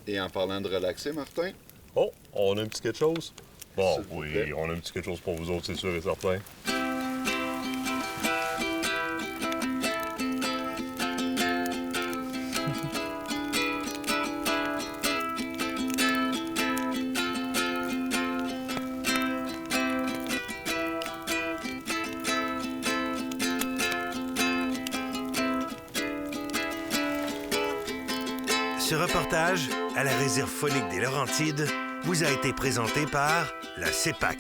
Et en parlant de relaxer, Martin? Oh, on a un petit quelque chose? Bon, S'il vous oui, plaît. on a un petit quelque chose pour vous autres, c'est sûr et certain. Ce reportage à la réserve faunique des Laurentides vous a été présenté par la CEPAC.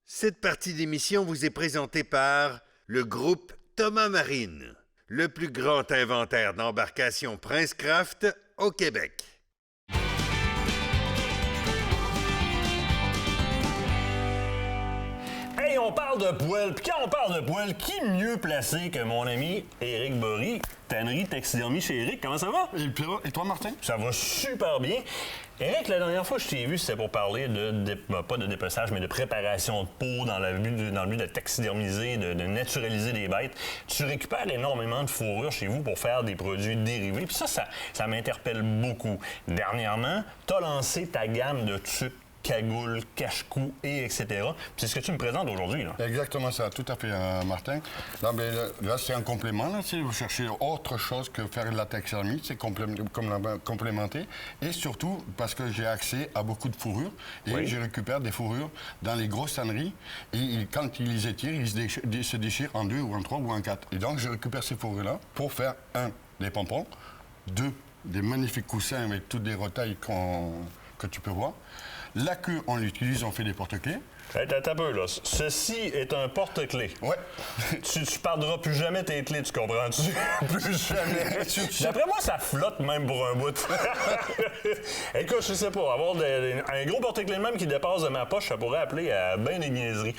Cette partie d'émission vous est présentée par le groupe Thomas Marine, le plus grand inventaire d'embarcations Princecraft au Québec. Hey, on parle de poêle. Puis quand on parle de poêle, qui mieux placé que mon ami Éric Bory, tannerie taxidermie chez Éric? Comment ça va? Et toi, Martin? Ça va super bien. Éric, la dernière fois que je t'ai vu, c'était pour parler pas de dépeçage, mais de préparation de peau dans le but de taxidermiser, de naturaliser des bêtes. Tu récupères énormément de fourrure chez vous pour faire des produits dérivés. Puis ça m'interpelle beaucoup. Dernièrement, tu as lancé ta gamme de tuques, cagoule, cache-cou et etc. C'est ce que tu me présentes aujourd'hui, là. Exactement ça, tout à fait, Martin. Là, c'est un complément. Là, si vous cherchez autre chose que faire de la taxidermie, c'est complémenté. Et surtout, parce que j'ai accès à beaucoup de fourrures et je récupère des fourrures dans les grosses tanneries. Et quand ils les étirent, ils se déchirent en 2 ou en 3 ou en 4. Et donc, je récupère ces fourrures-là pour faire, 1, des pompons, 2, des magnifiques coussins avec toutes les retailles que tu peux voir. La queue, on l'utilise, on fait des porte-clés. Hey, t'as un peu, là. Ceci est un porte-clés. Ouais. Tu perdras plus jamais tes clés, tu comprends-tu? Plus jamais. D'après moi, ça flotte même pour un bout. Écoute, je sais pas, avoir un gros porte-clés même qui dépasse de ma poche, ça pourrait appeler à ben des niaiseries.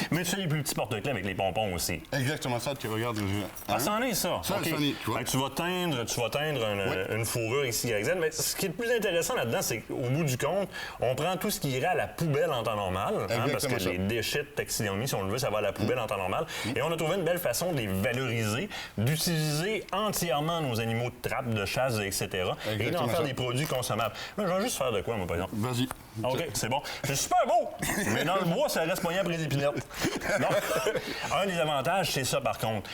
Mais tu fais les plus petits porte-clés avec les pompons aussi. Exactement ça, tu regardes. Ah, c'en est ça. Ça, OK. c'en est, tu vois. Fait que tu vas teindre une fourrure ici à XZ. Mais ce qui est le plus intéressant là-dedans, c'est qu'au bout du compte, on prend tout ce qui irait à la poubelle en temps normal, parce que les déchets de taxidermie, si on le veut, ça va à la poubelle en temps normal. Et on a trouvé une belle façon de les valoriser, d'utiliser entièrement nos animaux de trappe, de chasse, etc. et d'en faire des produits consommables. Moi, je vais juste faire de quoi, moi, par exemple? Vas-y. OK, c'est bon. C'est super beau, mais dans le bois, ça reste moyen après les épinettes. Non. Un des avantages, c'est ça, par contre.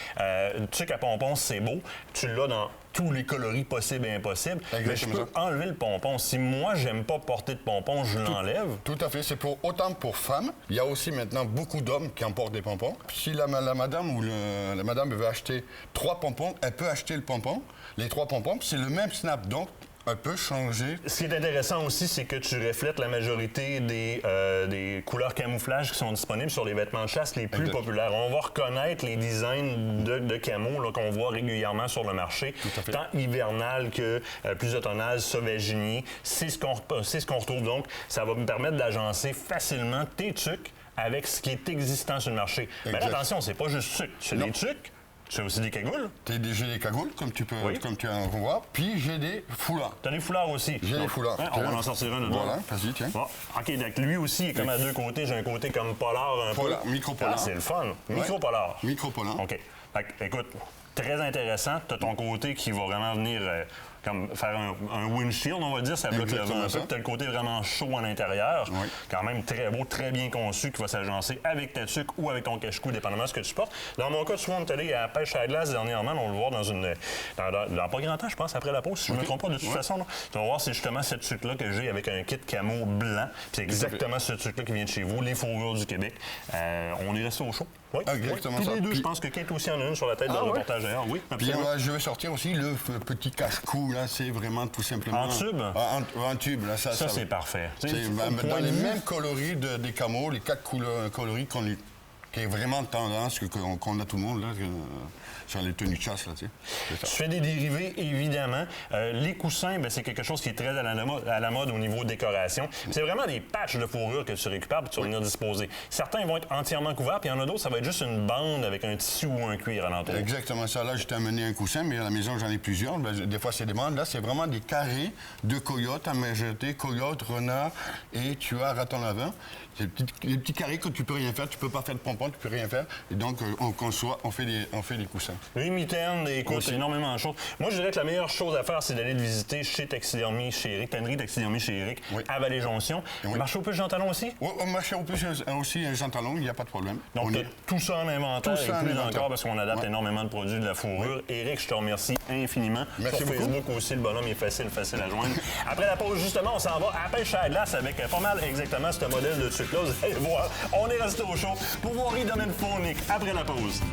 Tu sais qu'à pompon, c'est beau. Tu l'as dans tous les coloris possibles et impossibles. Mais je peux enlever le pompon. Si moi, j'aime pas porter de pompon, je l'enlève. Tout à fait. C'est autant pour femmes. Il y a aussi maintenant beaucoup d'hommes qui en portent des pompons. Si la madame ou la madame veut acheter 3 pompons, elle peut acheter le pompon, les 3 pompons. C'est le même snap. Donc, elle peut changer. Ce qui est intéressant aussi, c'est que tu reflètes la majorité des couleurs camouflage qui sont disponibles sur les vêtements de chasse les plus populaires. On va reconnaître les designs de camo là, qu'on voit régulièrement sur le marché, tant hivernal que plus automnal, sauvaginier. C'est ce qu'on retrouve donc. Ça va me permettre d'agencer facilement tes tucs avec ce qui est existant sur le marché. Mais là, attention, c'est pas juste tucs. C'est des tucs. Tu as aussi des cagoules? J'ai des cagoules, comme tu en vois, puis j'ai des foulards. Tu as des foulards aussi? J'ai des foulards. On va en sortir un de Voilà, vas-y, tiens. Bon. OK, donc lui aussi, il est comme à deux côtés. J'ai un côté comme polar un peu. Micro-polar. Ah, c'est le fun. Micro-polar. Micro-polar. OK. Fait que, écoute, très intéressant. Tu as ton côté qui va vraiment venir... comme faire un windshield, on va dire, ça bloque le vent un peu. Tu as le côté vraiment chaud à l'intérieur. Oui. Quand même très beau, très bien conçu, qui va s'agencer avec ta tuque ou avec ton cache-cou, dépendamment de ce que tu portes. Dans mon cas, souvent, on est allé à la pêche à la glace dernièrement, on va le voir dans pas grand temps, je pense, après la pause, si je ne me trompe pas, de toute façon. Là. Tu vas voir, c'est justement cette tuque-là que j'ai avec un kit camo blanc. Puis c'est exactement ce tuque-là qui vient de chez vous, les fourrures du Québec. On est resté au chaud. Oui, exactement. Tous les deux, je pense que Kate aussi en a une sur la tête de reportage d'ailleurs. Oui, absolument. Puis je vais sortir aussi le petit cache-cou, là, c'est vraiment tout simplement... En tube? En tube, là. Ça c'est parfait. C'est dans les mêmes coloris des camos, les 4 coloris qui est vraiment tendance qu'on a tout le monde, là, sur les tenues de chasse, là, tu sais. Tu fais des dérivés, évidemment. Les coussins, c'est quelque chose qui est très à la mode au niveau décoration. C'est vraiment des patchs de fourrure que tu récupères et tu vas venir disposer. Certains vont être entièrement couverts, puis il y en a d'autres, ça va être juste une bande avec un tissu ou un cuir alentour. Exactement ça. Là, je t'ai amené un coussin, mais à la maison, j'en ai plusieurs. Des fois, c'est des bandes. Là, c'est vraiment des carrés de coyotes à majeter, coyotes, renards et tu as raton lavin. C'est les petits carrés que tu peux rien faire, tu peux pas faire de pompons, tu peux rien faire. Et donc, on fait des coussins. Les mitaines, écoute, énormément de choses. Moi, je dirais que la meilleure chose à faire, c'est d'aller le visiter chez Taxidermie chez Eric, tannerie Taxidermie chez Eric, à Vallée-Jonction. Marché aux puces Jean Talon aussi? Oui, au marché aux puces aussi Jean Talon, il n'y a pas de problème. Donc, tout ça en inventaire et plus encore parce qu'on adapte énormément de produits de la fourrure. Eric, je te remercie infiniment. Merci Sur Facebook aussi, le bonhomme est facile à joindre. Après la pause, justement, on s'en va à pêche à la glace avec pas mal exactement ce modèle de tuque-là. Vous allez voir, on est resté au chaud pour voir les domaines phoniques après la pause.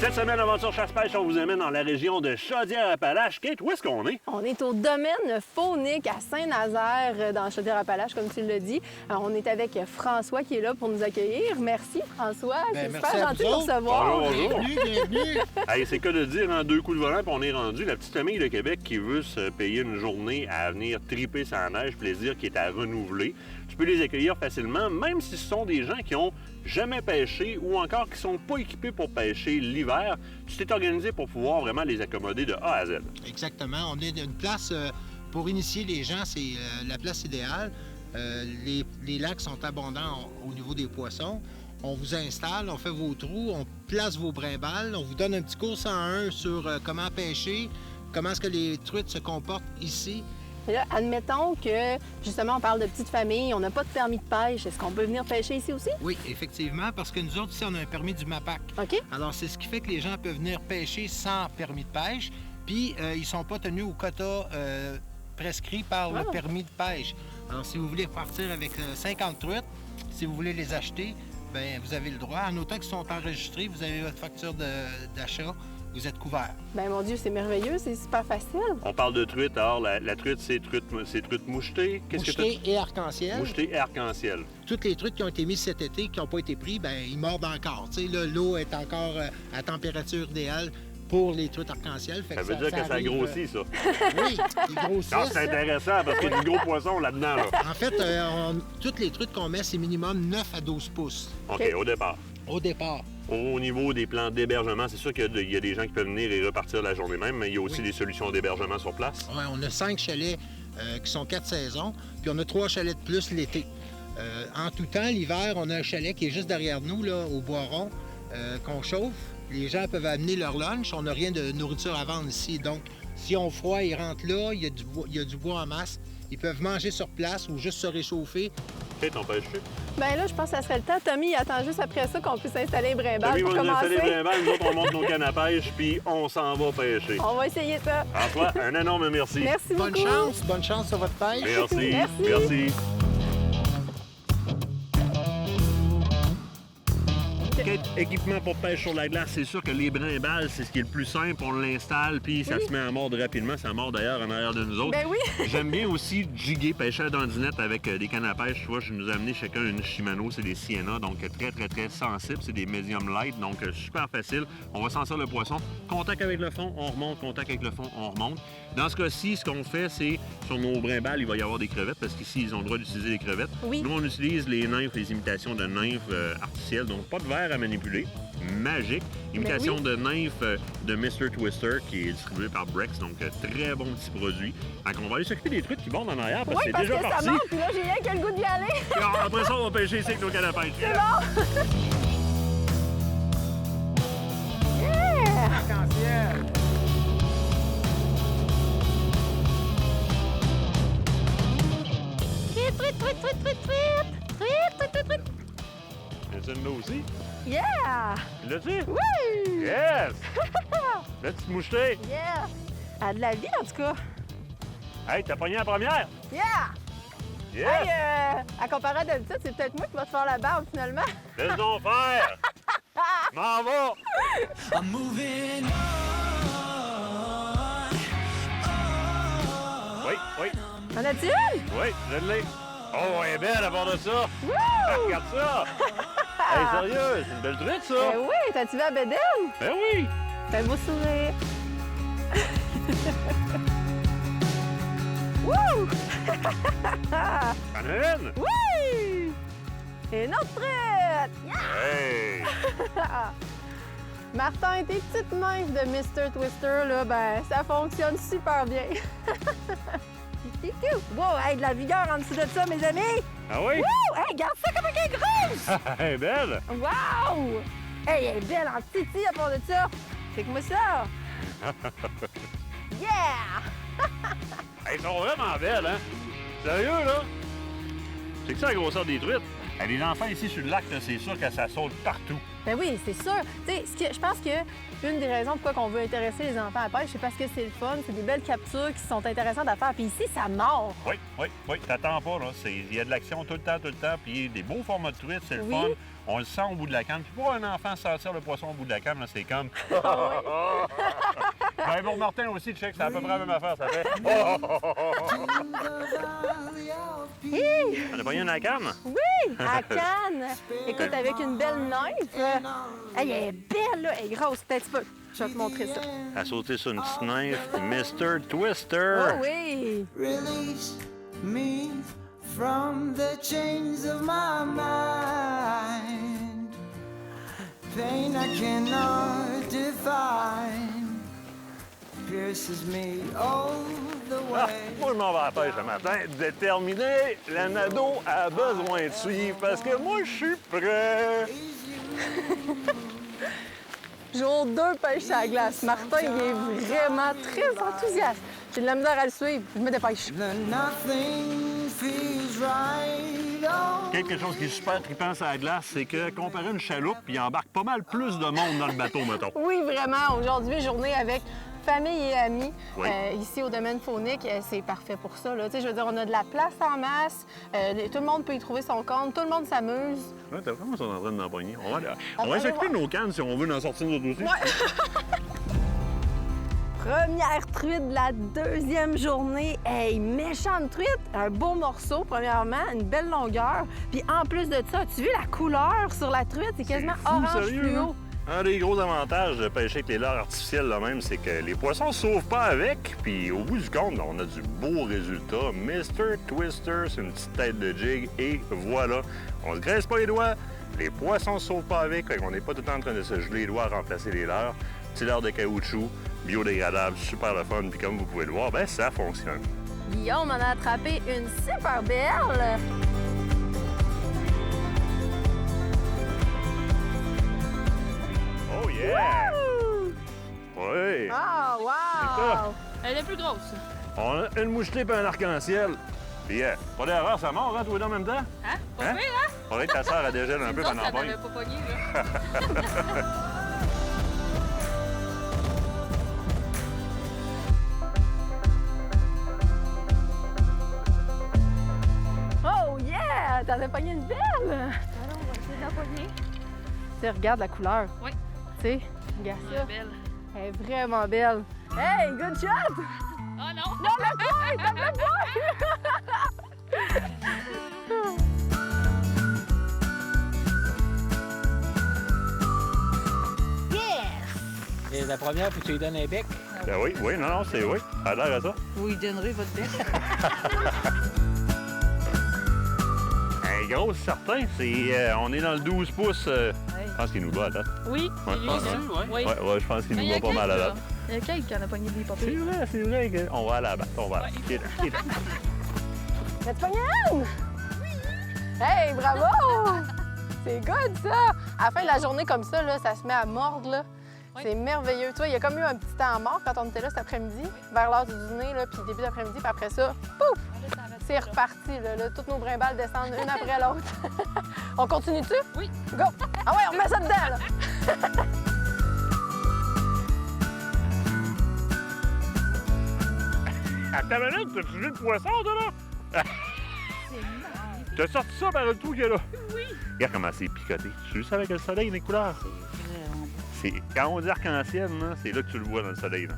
Cette semaine, Aventure Chasse-Pêche, on vous amène dans la région de Chaudière-Appalaches. Kate, où est-ce qu'on est? On est au domaine faunique à Saint-Nazaire, dans Chaudière-Appalaches, comme tu l'as dit. Alors, on est avec François qui est là pour nous accueillir. Merci, François. C'est super gentil de nous recevoir. Bonjour. Bienvenue. Hey, c'est que de dire en 2 coups de volant, puis on est rendu. La petite famille de Québec qui veut se payer une journée à venir triper sa neige, plaisir qui est à renouveler. Tu peux les accueillir facilement, même si ce sont des gens qui ont jamais pêché ou encore qui ne sont pas équipés pour pêcher l'hiver. Tu t'es organisé pour pouvoir vraiment les accommoder de A à Z. Exactement. On est une place pour initier les gens, c'est la place idéale. Les lacs sont abondants au niveau des poissons. On vous installe, on fait vos trous, on place vos brimbales, on vous donne un petit cours 101 sur comment pêcher, comment est-ce que les truites se comportent ici. Et là, admettons que, justement, on parle de petites familles, on n'a pas de permis de pêche. Est-ce qu'on peut venir pêcher ici aussi? Oui, effectivement, parce que nous autres, ici, on a un permis du MAPAC. OK. Alors, c'est ce qui fait que les gens peuvent venir pêcher sans permis de pêche, puis ils ne sont pas tenus au quota prescrit par le permis de pêche. Alors, si vous voulez partir avec 50 truites, si vous voulez les acheter, bien, vous avez le droit. En autant qu'ils sont enregistrés, vous avez votre facture d'achat. Vous êtes couvert. Ben mon Dieu, c'est merveilleux, c'est super facile. On parle de truite, alors la truite, c'est truite mouchetée. Mouchetée et arc-en-ciel. Mouchetée et arc-en-ciel. Toutes les truites qui ont été mises cet été, qui n'ont pas été prises, bien, ils mordent encore. Tu sais, là, l'eau est encore à température idéale pour les truites arc-en-ciel. Ça veut dire que ça grossit, ça. Oui, ils grossissent. Alors, c'est intéressant parce qu'il y a du gros poisson là-dedans. Là. En fait, toutes les truites qu'on met, c'est minimum 9 à 12 pouces. OK, au départ. Au départ. Au niveau des plans d'hébergement, c'est sûr qu'il y a des gens qui peuvent venir et repartir la journée même, mais il y a aussi des solutions d'hébergement sur place. Oui, on a 5 chalets qui sont 4 saisons, puis on a 3 chalets de plus l'été. En tout temps, l'hiver, on a un chalet qui est juste derrière nous, là, au Boiron, qu'on chauffe. Les gens peuvent amener leur lunch. On n'a rien de nourriture à vendre ici. Donc, si on froid, ils rentrent là, il y a du bois en masse. Ils peuvent manger sur place ou juste se réchauffer. Kate, on pêche dessus? Ben là, je pense que ça serait le temps. Tommy, il attend juste après ça qu'on puisse installer les brimbales Tommy pour va nous installer commencer. les brimbales, nous autres, on monte nos cannes à pêche, puis on s'en va pêcher. On va essayer ça. François, un énorme merci. Merci beaucoup. Bonne chance sur votre pêche. Merci. Merci. Merci. Kate, équipement pour pêche sur la glace, c'est sûr que les brimbales, c'est ce qui est le plus simple. On l'installe, puis ça se met à mordre rapidement. Ça mord d'ailleurs en arrière de nous autres. Ben oui. J'aime bien aussi jiguer, pêcher à dandinette avec des cannes à pêche. Tu vois, je nous ai amené chacun une Shimano, c'est des Sienna, donc très sensibles. C'est des medium light, donc super facile. On va sentir le poisson. Contact avec le fond, on remonte. Contact avec le fond, on remonte. Dans ce cas-ci, ce qu'on fait, c'est sur nos brimbales, il va y avoir des crevettes, parce qu'ici, ils ont le droit d'utiliser des crevettes. Oui. Nous, on utilise les nymphes, les imitations de nymphes artificielles, donc pas de verre à manipuler. Magique. Imitation oui. de nymphes de Mr. Twister, qui est distribué par Brex, donc très bon petit produit. Fait qu'on va aller s'occuper des trucs qui bondent en arrière, parce que Oui, c'est parce déjà que parti. ça monte, puis là, j'ai rien que le goût d'y aller. Alors, après ça, on va pêcher ici avec nos cannes à pêche. C'est bon. Yeah! Arc-en-ciel. C'est une là aussi. Yeah! L'as-tu? Oui! Yes! La petite mouchetée. Yeah! Elle a de la vie, en tout cas. Hey, t'as pogné la première? Yeah! Yes! Hey, à comparer à d'habitude, c'est peut-être moi qui va te faire la barbe, finalement. Laisse donc faire! M'en va! Oui. En as-tu une? Oui, je l'ai. Oh, elle est belle à part de ça. Wouh! Regarde ça. Hey, sérieux, c'est une belle truite, ça. Ben oui, t'as-tu vu la bédaine? Ben oui. Fais un beau sourire. Wouh! T'en as une? Oui! Et une autre truite! Yeah! Hey! Martin, tes petites nymphes de Mr. Twister, là, ben, ça fonctionne super bien. Wow, hey, de la vigueur en dessous de ça, mes amis! Ah oui? Wouh! Hey, regarde ça comme elle est grosse! Elle est belle. Wow! Hey, elle est belle en titi à part de ça. C'est que moi ça. Yeah! Elles sont vraiment belles, hein? Sérieux, là? C'est que ça, la grosseur des truites. Hey, les enfants ici sur le lac, là, c'est sûr que ça saute partout. Ben oui, c'est sûr. Tu sais, je pense que une des raisons pourquoi on veut intéresser les enfants à la pêche, c'est parce que c'est le fun, c'est des belles captures qui sont intéressantes à faire. Puis ici, ça mord. Oui, t'attends pas, là. Il y a de l'action tout le temps, puis des beaux formats de truites, c'est le Oui. fun. On le sent au bout de la canne. Puis pour un enfant sortir le poisson au bout de la canne, là, c'est comme... Ben pour Martin aussi, check, c'est à peu près la même affaire, ça fait... Hi! On a pas eu une à la canne? Oui, à Cannes. Écoute, avec une belle nymphe. Hey, elle est belle, là. Elle est grosse. Peut-être un petit peu. Je vais te montrer ça. À sauter sur une petite nymphe, Mr. Twister. Oh oui! Release me from the chains of my mind. Pain I cannot define pierces me all the Ah, way. moi, je m'en vais à la pêche ce matin. Déterminé, l'anado a besoin de suivre parce que moi, je suis prêt. Jour 2, pêche à la glace. Martin, il est vraiment très enthousiaste. J'ai de la misère à le suivre. Je me dépêche. Nothing feels right. Oh. Quelque chose qui est super trippant sur la glace, c'est que comparé à une chaloupe, il embarque pas mal plus de monde dans le bateau, mettons. Oui, vraiment. Aujourd'hui, journée avec famille et amis. Oui. Ici, au domaine faunique, c'est parfait pour ça. Là. Tu sais, je veux dire, on a de la place en masse. Tout le monde peut y trouver son compte. Tout le monde s'amuse. Ouais, t'as vraiment ça en train d'empoigner. On va va aller s'occuper voir. de nos cannes si on veut en sortir notre aussi. Première truite de la deuxième journée. Hey, méchante truite! Un beau morceau, premièrement, une belle longueur. Puis en plus de ça, as-tu vu la couleur sur la truite? C'est quasiment fou, orange sérieux, fluo. hein? Un des gros avantages de pêcher avec les leurres artificiels, là même, c'est que les poissons ne sauvent pas avec. Puis au bout du compte, on a du beau résultat. Mr. Twister, c'est une petite tête de jig. Et voilà, on se graisse pas les doigts. Les poissons ne sauvent pas avec. On n'est pas tout le temps en train de se geler les doigts à remplacer les leurres. Petit leurre de caoutchouc, biodégradable, super le fun. Puis comme vous pouvez le voir, ben ça fonctionne. Guillaume en a attrapé une super belle. Oh yeah! Wouh! Oui! Ah, C'est wow! ça. Elle est plus grosse. On a une mouchetée et un arc-en-ciel. Puis, pas d'erreur, ça mord, hein, toi, en même temps? Hein? Pas pire, hein? Faudrait que ta sœur a dégèle un peu Non, pendant ça la n'avait pas pogné, là. Oh yeah! T'en as pogné une belle! Alors, on va essayer de la pogner. Tu sais, regarde la couleur. Oui. Tu sais, regarde Elle ça. est belle. Elle est vraiment belle. Hey, good shot! Oh non! Non, le point! Donne le point! Et la première, faut que tu lui donnes un bec. Ben oui, non, c'est oui. Ça a l'air à ça. Vous lui donnerez votre bec. Un gros certain, c'est... on est dans le 12 pouces. Je pense qu'il nous bat à date. Oui, Ouais, c'est lui, ouais. ça. Oui. Ouais, je pense qu'il Mais nous il y a bat pas mal à Kate, date. là. Il y a Kate qui en a pogné des papiers. C'est vrai qu'on va aller à la batte, on va aller. Qui est là. As-tu pogné une? Hey, bravo! C'est good, ça! À la fin de la journée comme ça, là, ça se met à mordre, là. Oui. C'est merveilleux. Tu vois, il y a comme eu un petit temps mort quand on était là cet après-midi, vers l'heure du dîner, là, puis début d'après-midi, puis après ça, pouf! C'est reparti, là. Toutes nos brimbales descendent une après l'autre. On continue-tu? Oui. Go! Ah ouais, on met ça dedans, là! À ta minute, t'as-tu vu le poisson, toi, là? T'as sorti ça par le trou qu'il y a là? Oui. Regarde comment c'est picoté. Tu veux ça avec le soleil, les couleurs? C'est quand on dit arc-en-ciel, là, c'est là que tu le vois dans le soleil. Là.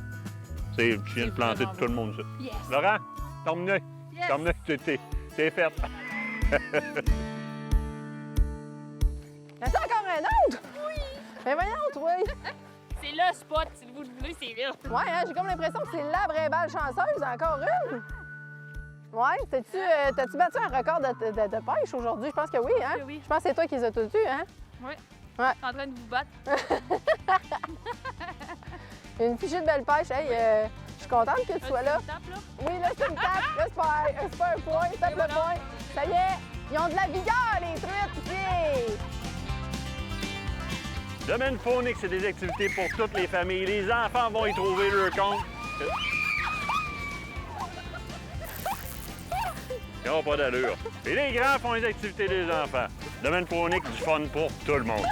Tu viens de planter tout le monde, ça. Yes. Laurent, terminé. Yes. Terminé, t'es fait. T'as encore un autre? Oui! Mais voyons, toi! C'est le spot, si vous le voulez, c'est là. Ouais, hein, j'ai comme l'impression que c'est la brimbale chanceuse, encore une! Ouais, t'as-tu battu un record de pêche aujourd'hui? Je pense que oui, hein? Oui. Je pense que c'est toi qui les as tous eus, hein? Oui. Ouais. Je suis en train de vous battre. Une fichue de belle pêche. Hey, je suis contente que tu sois là. Tape, là. Oui, là, c'est une tape. Là, c'est pas un point. Tape le point. Ça y est, ils ont de la vigueur, les truites, ici! Domaine faunique, c'est des activités pour toutes les familles. Les enfants vont y trouver leur compte. Ils n'ont pas d'allure. Et les grands font les activités des enfants. Domaine faunique, du fun pour tout le monde.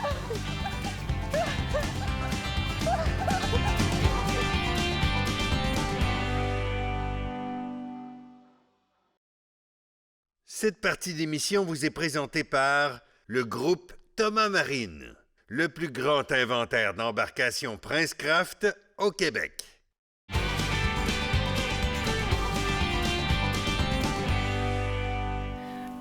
Cette partie d'émission vous est présentée par le groupe Thomas Marine, le plus grand inventaire d'embarcations Princecraft au Québec.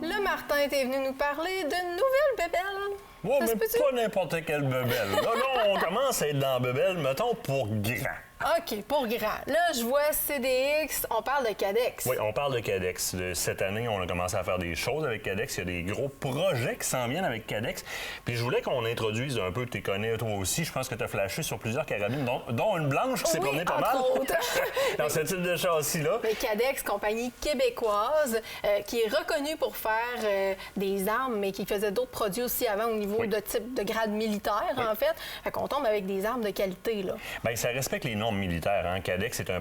Le Martin était venu nous parler de nouvelles bébelles. Ouais, Ça se mais peut-tu? pas n'importe quelle bebelle. Là, on commence à être dans la bebelle, mettons, pour grand. OK, pour grand. Là, je vois CDX, on parle de Cadex. Oui, on parle de Cadex. Cette année, on a commencé à faire des choses avec Cadex. Il y a des gros projets qui s'en viennent avec Cadex. Puis je voulais qu'on introduise un peu, tu connais toi aussi. Je pense que tu as flashé sur plusieurs carabines, dont une blanche qui s'est promenée pas mal. Autres. Dans ce type de châssis-là. Mais Cadex, compagnie québécoise, qui est reconnue pour faire des armes, mais qui faisait d'autres produits aussi avant au niveau de type de grade militaire, en fait. Fait qu'on tombe avec des armes de qualité, là. Bien, ça respecte les normes militaires. Hein? Cadex est un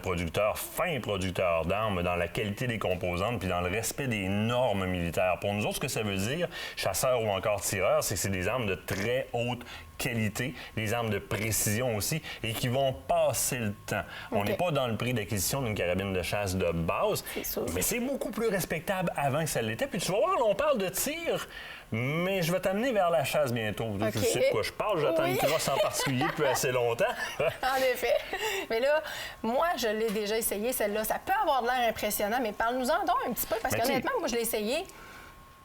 fin producteur d'armes dans la qualité des composantes puis dans le respect des normes militaires. Pour nous autres, ce que ça veut dire, chasseurs ou encore tireurs, c'est que c'est des armes de très haute qualité, des armes de précision aussi, et qui vont passer le temps. On n'est pas dans le prix d'acquisition d'une carabine de chasse de base, mais c'est beaucoup plus respectable avant que ça l'était. Puis tu vas voir, là, on parle de tir, mais je vais t'amener vers la chasse bientôt. Tu sais de quoi je parle, j'attends une crosse en particulier depuis assez longtemps. En effet. Mais là, moi, je l'ai déjà essayé, celle-là. Ça peut avoir de l'air impressionnant, mais parle-nous-en donc un petit peu, parce qu'honnêtement, moi, je l'ai essayé.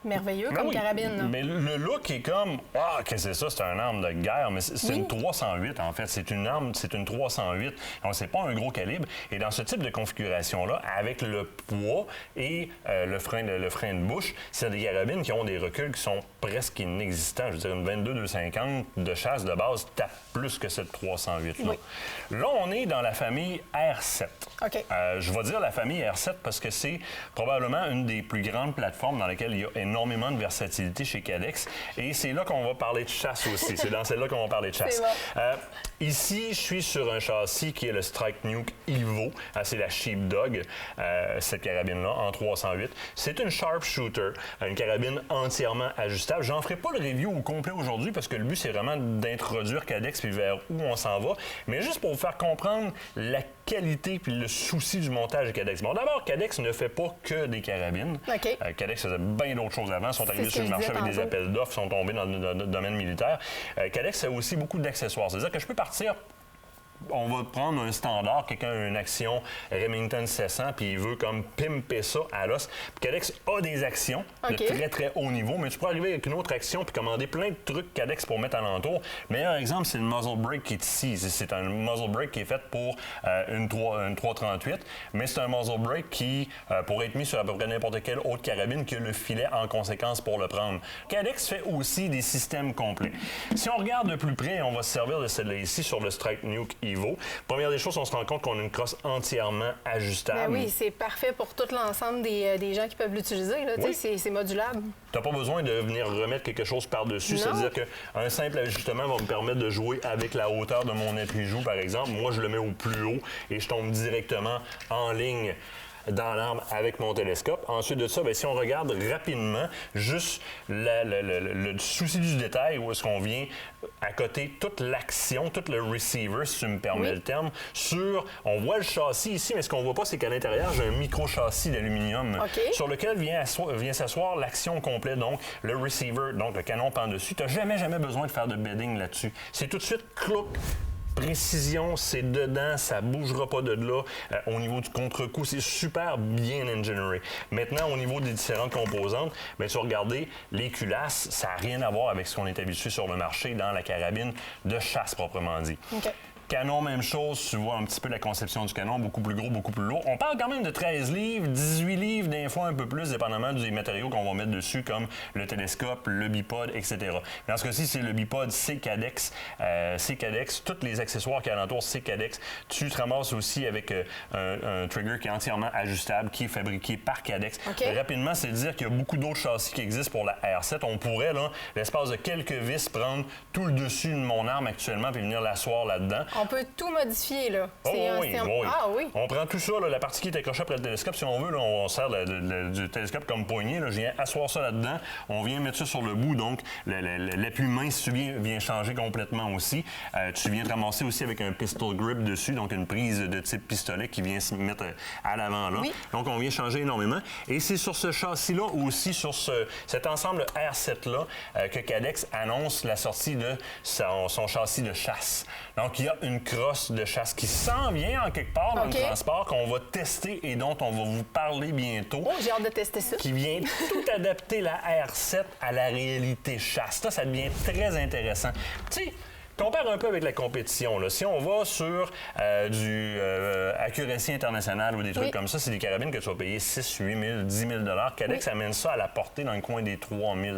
Merveilleux comme carabine. Là. Mais le look est comme ah, qu'est-ce que c'est ça? C'est une arme de guerre, mais c'est une 308 en fait. C'est une arme, c'est une 308. Donc c'est pas un gros calibre. Et dans ce type de configuration-là, avec le poids et le frein de bouche, c'est des carabines qui ont des reculs qui sont presque inexistants. Je veux dire, une 22-250 de chasse de base tape plus que cette 308-là. Oui. Là, on est dans la famille R7. OK. Je vais dire la famille R7 parce que c'est probablement une des plus grandes plateformes dans lesquelles il y a énormément énormément de versatilité chez Cadex. Et c'est là qu'on va parler de chasse aussi. C'est dans celle-là qu'on va parler de chasse. Bon. Ici, je suis sur un châssis qui est le Strike Nuke Evo. C'est la Sheepdog, cette carabine-là, en 308. C'est une Sharpshooter, une carabine entièrement ajustable. J'en ferai pas le review au complet aujourd'hui parce que le but, c'est vraiment d'introduire Cadex puis vers où on s'en va. Mais juste pour vous faire comprendre la qualité puis le souci du montage de Cadex. Bon, d'abord, Cadex ne fait pas que des carabines. OK. Cadex faisait bien d'autres choses avant. Ils sont arrivés sur le marché avec des appels d'offres, sont tombés dans le domaine militaire. Cadex fait aussi beaucoup d'accessoires. C'est-à-dire que je peux partir... On va prendre un standard, quelqu'un a une action Remington 700, puis il veut comme pimper ça à l'os. Cadex a des actions de très, très haut niveau, mais tu peux arriver avec une autre action puis commander plein de trucs Cadex pour mettre alentour. Meilleur exemple, c'est le muzzle brake qui est ici. C'est un muzzle brake qui est fait pour une 338, mais c'est un muzzle brake qui pourrait être mis sur à peu près n'importe quelle autre carabine qui a le filet en conséquence pour le prendre. Cadex fait aussi des systèmes complets. Si on regarde de plus près, on va se servir de celle-là ici sur le Strike Nuke Evo. Première des choses, on se rend compte qu'on a une crosse entièrement ajustable. Ben oui, c'est parfait pour tout l'ensemble des gens qui peuvent l'utiliser. Oui. C'est modulable. Tu n'as pas besoin de venir remettre quelque chose par-dessus. C'est-à-dire qu'un simple ajustement va me permettre de jouer avec la hauteur de mon appui-joue, par exemple. Moi, je le mets au plus haut et je tombe directement en ligne dans l'arme avec mon télescope. Ensuite de ça, bien, si on regarde rapidement juste le souci du détail, où est-ce qu'on vient à côté toute l'action, tout le receiver, si tu me permets le terme, on voit le châssis ici, mais ce qu'on voit pas, c'est qu'à l'intérieur, j'ai un micro-châssis d'aluminium sur lequel vient s'asseoir l'action complète, donc le receiver, donc le canon pend dessus. Tu n'as jamais besoin de faire de bedding là-dessus. C'est tout de suite, clouc, précision, c'est dedans, ça bougera pas de là. Au niveau du contre-coup, c'est super bien engineeré. Maintenant, au niveau des différentes composantes, bien, tu vas regarder, les culasses, ça n'a rien à voir avec ce qu'on est habitué sur le marché dans la carabine de chasse proprement dit. Canon, même chose, tu vois un petit peu la conception du canon, beaucoup plus gros, beaucoup plus lourd. On parle quand même de 13 livres, 18 livres, des fois un peu plus, dépendamment des matériaux qu'on va mettre dessus, comme le télescope, le bipod, etc. Dans ce cas-ci, c'est le bipod, c'est Cadex. Tous les accessoires qui alentour, c'est Cadex. Tu te ramasses aussi avec un trigger qui est entièrement ajustable, qui est fabriqué par Cadex. Rapidement, c'est dire qu'il y a beaucoup d'autres châssis qui existent pour la R7. On pourrait, là, l'espace de quelques vis, prendre tout le dessus de mon arme actuellement puis venir l'asseoir là-dedans. On peut tout modifier, là. Oui. Ah oui. On prend tout ça, là, la partie qui est accrochée après le télescope, si on veut, là, on sert du télescope comme poignée. Là, je viens asseoir ça là-dedans. On vient mettre ça sur le bout, donc l'appui main, si tu viens changer complètement aussi. Tu viens te ramasser aussi avec un pistol grip dessus, donc une prise de type pistolet qui vient se mettre à l'avant là. Donc, on vient changer énormément. Et c'est sur ce châssis-là aussi, sur cet ensemble R7-là, que Cadex annonce la sortie de son châssis de chasse. Donc, il y a une crosse de chasse qui s'en vient en quelque part dans le transport qu'on va tester et dont on va vous parler bientôt. Oh, j'ai hâte de tester ça. Qui vient tout adapter la R7 à la réalité chasse. Ça devient très intéressant. Tu sais, compare un peu avec la compétition. Là. Si on va sur du Accuracy International ou des trucs comme ça, c'est des carabines que tu vas payer 6 000, 8 000, 10 000 Cadex amène ça à la portée dans le coin des 3 000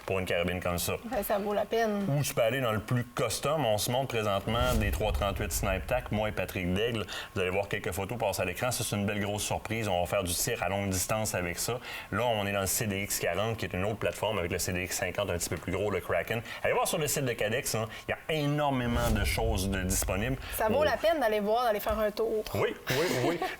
pour une carabine comme ça. Ben, ça vaut la peine. Ou tu peux aller dans le plus custom. On se montre présentement des 338 Snipe Tac, moi et Patrick Daigle. Vous allez voir quelques photos passer à l'écran. Ça, c'est une belle grosse surprise. On va faire du tir à longue distance avec ça. Là, on est dans le CDX 40, qui est une autre plateforme avec le CDX 50 un petit peu plus gros, le Kraken. Allez voir sur le site de Cadex. Hein. Il y a énormément de choses disponibles. Ça vaut la peine d'aller voir, d'aller faire un tour. Oui.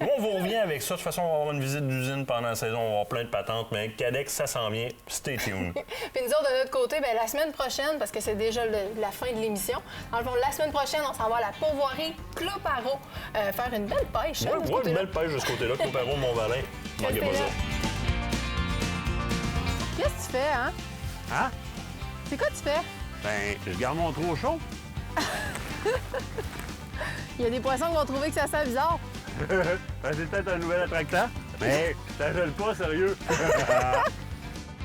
Nous, on vous revient avec ça. De toute façon, on va avoir une visite d'usine pendant la saison. On va avoir plein de patentes. Mais Cadex, ça s'en vient. Stay tuned. Puis nous autres, de notre côté, bien, la semaine prochaine, parce que c'est déjà la fin de l'émission, dans le fond, la semaine prochaine, on s'en va à la pourvoirie Cloparo faire une belle pêche. Oui, une belle pêche de ce côté-là. Cloparo, Mont-Valin. Manquez pas ça. Qu'est-ce que tu fais, hein? Hein? C'est quoi tu fais? Ben, je garde mon trou au chaud. Il y a des poissons qui vont trouver que ça sent bizarre. Ben, c'est peut-être un nouvel attractant, mais ça gèle pas, sérieux.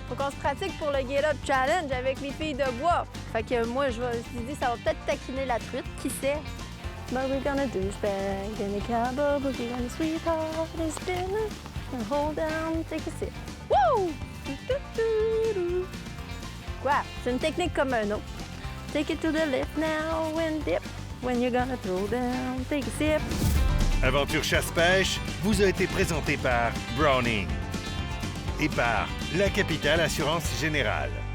Faut qu'on se pratique pour le Get Up Challenge avec les filles de bois. Fait que moi, je me suis dit, ça va peut-être taquiner la truite, qui sait? But we're gonna douchebag in the cowboy boogie when the sweetheart is spinning. And hold down, take a sip. Woo! Quoi? C'est une technique comme un autre. Take it to the left now and dip. When you're gonna throw down, take a sip. Aventure Chasse-Pêche vous a été présenté par Browning. et par La Capitale Assurance Générale.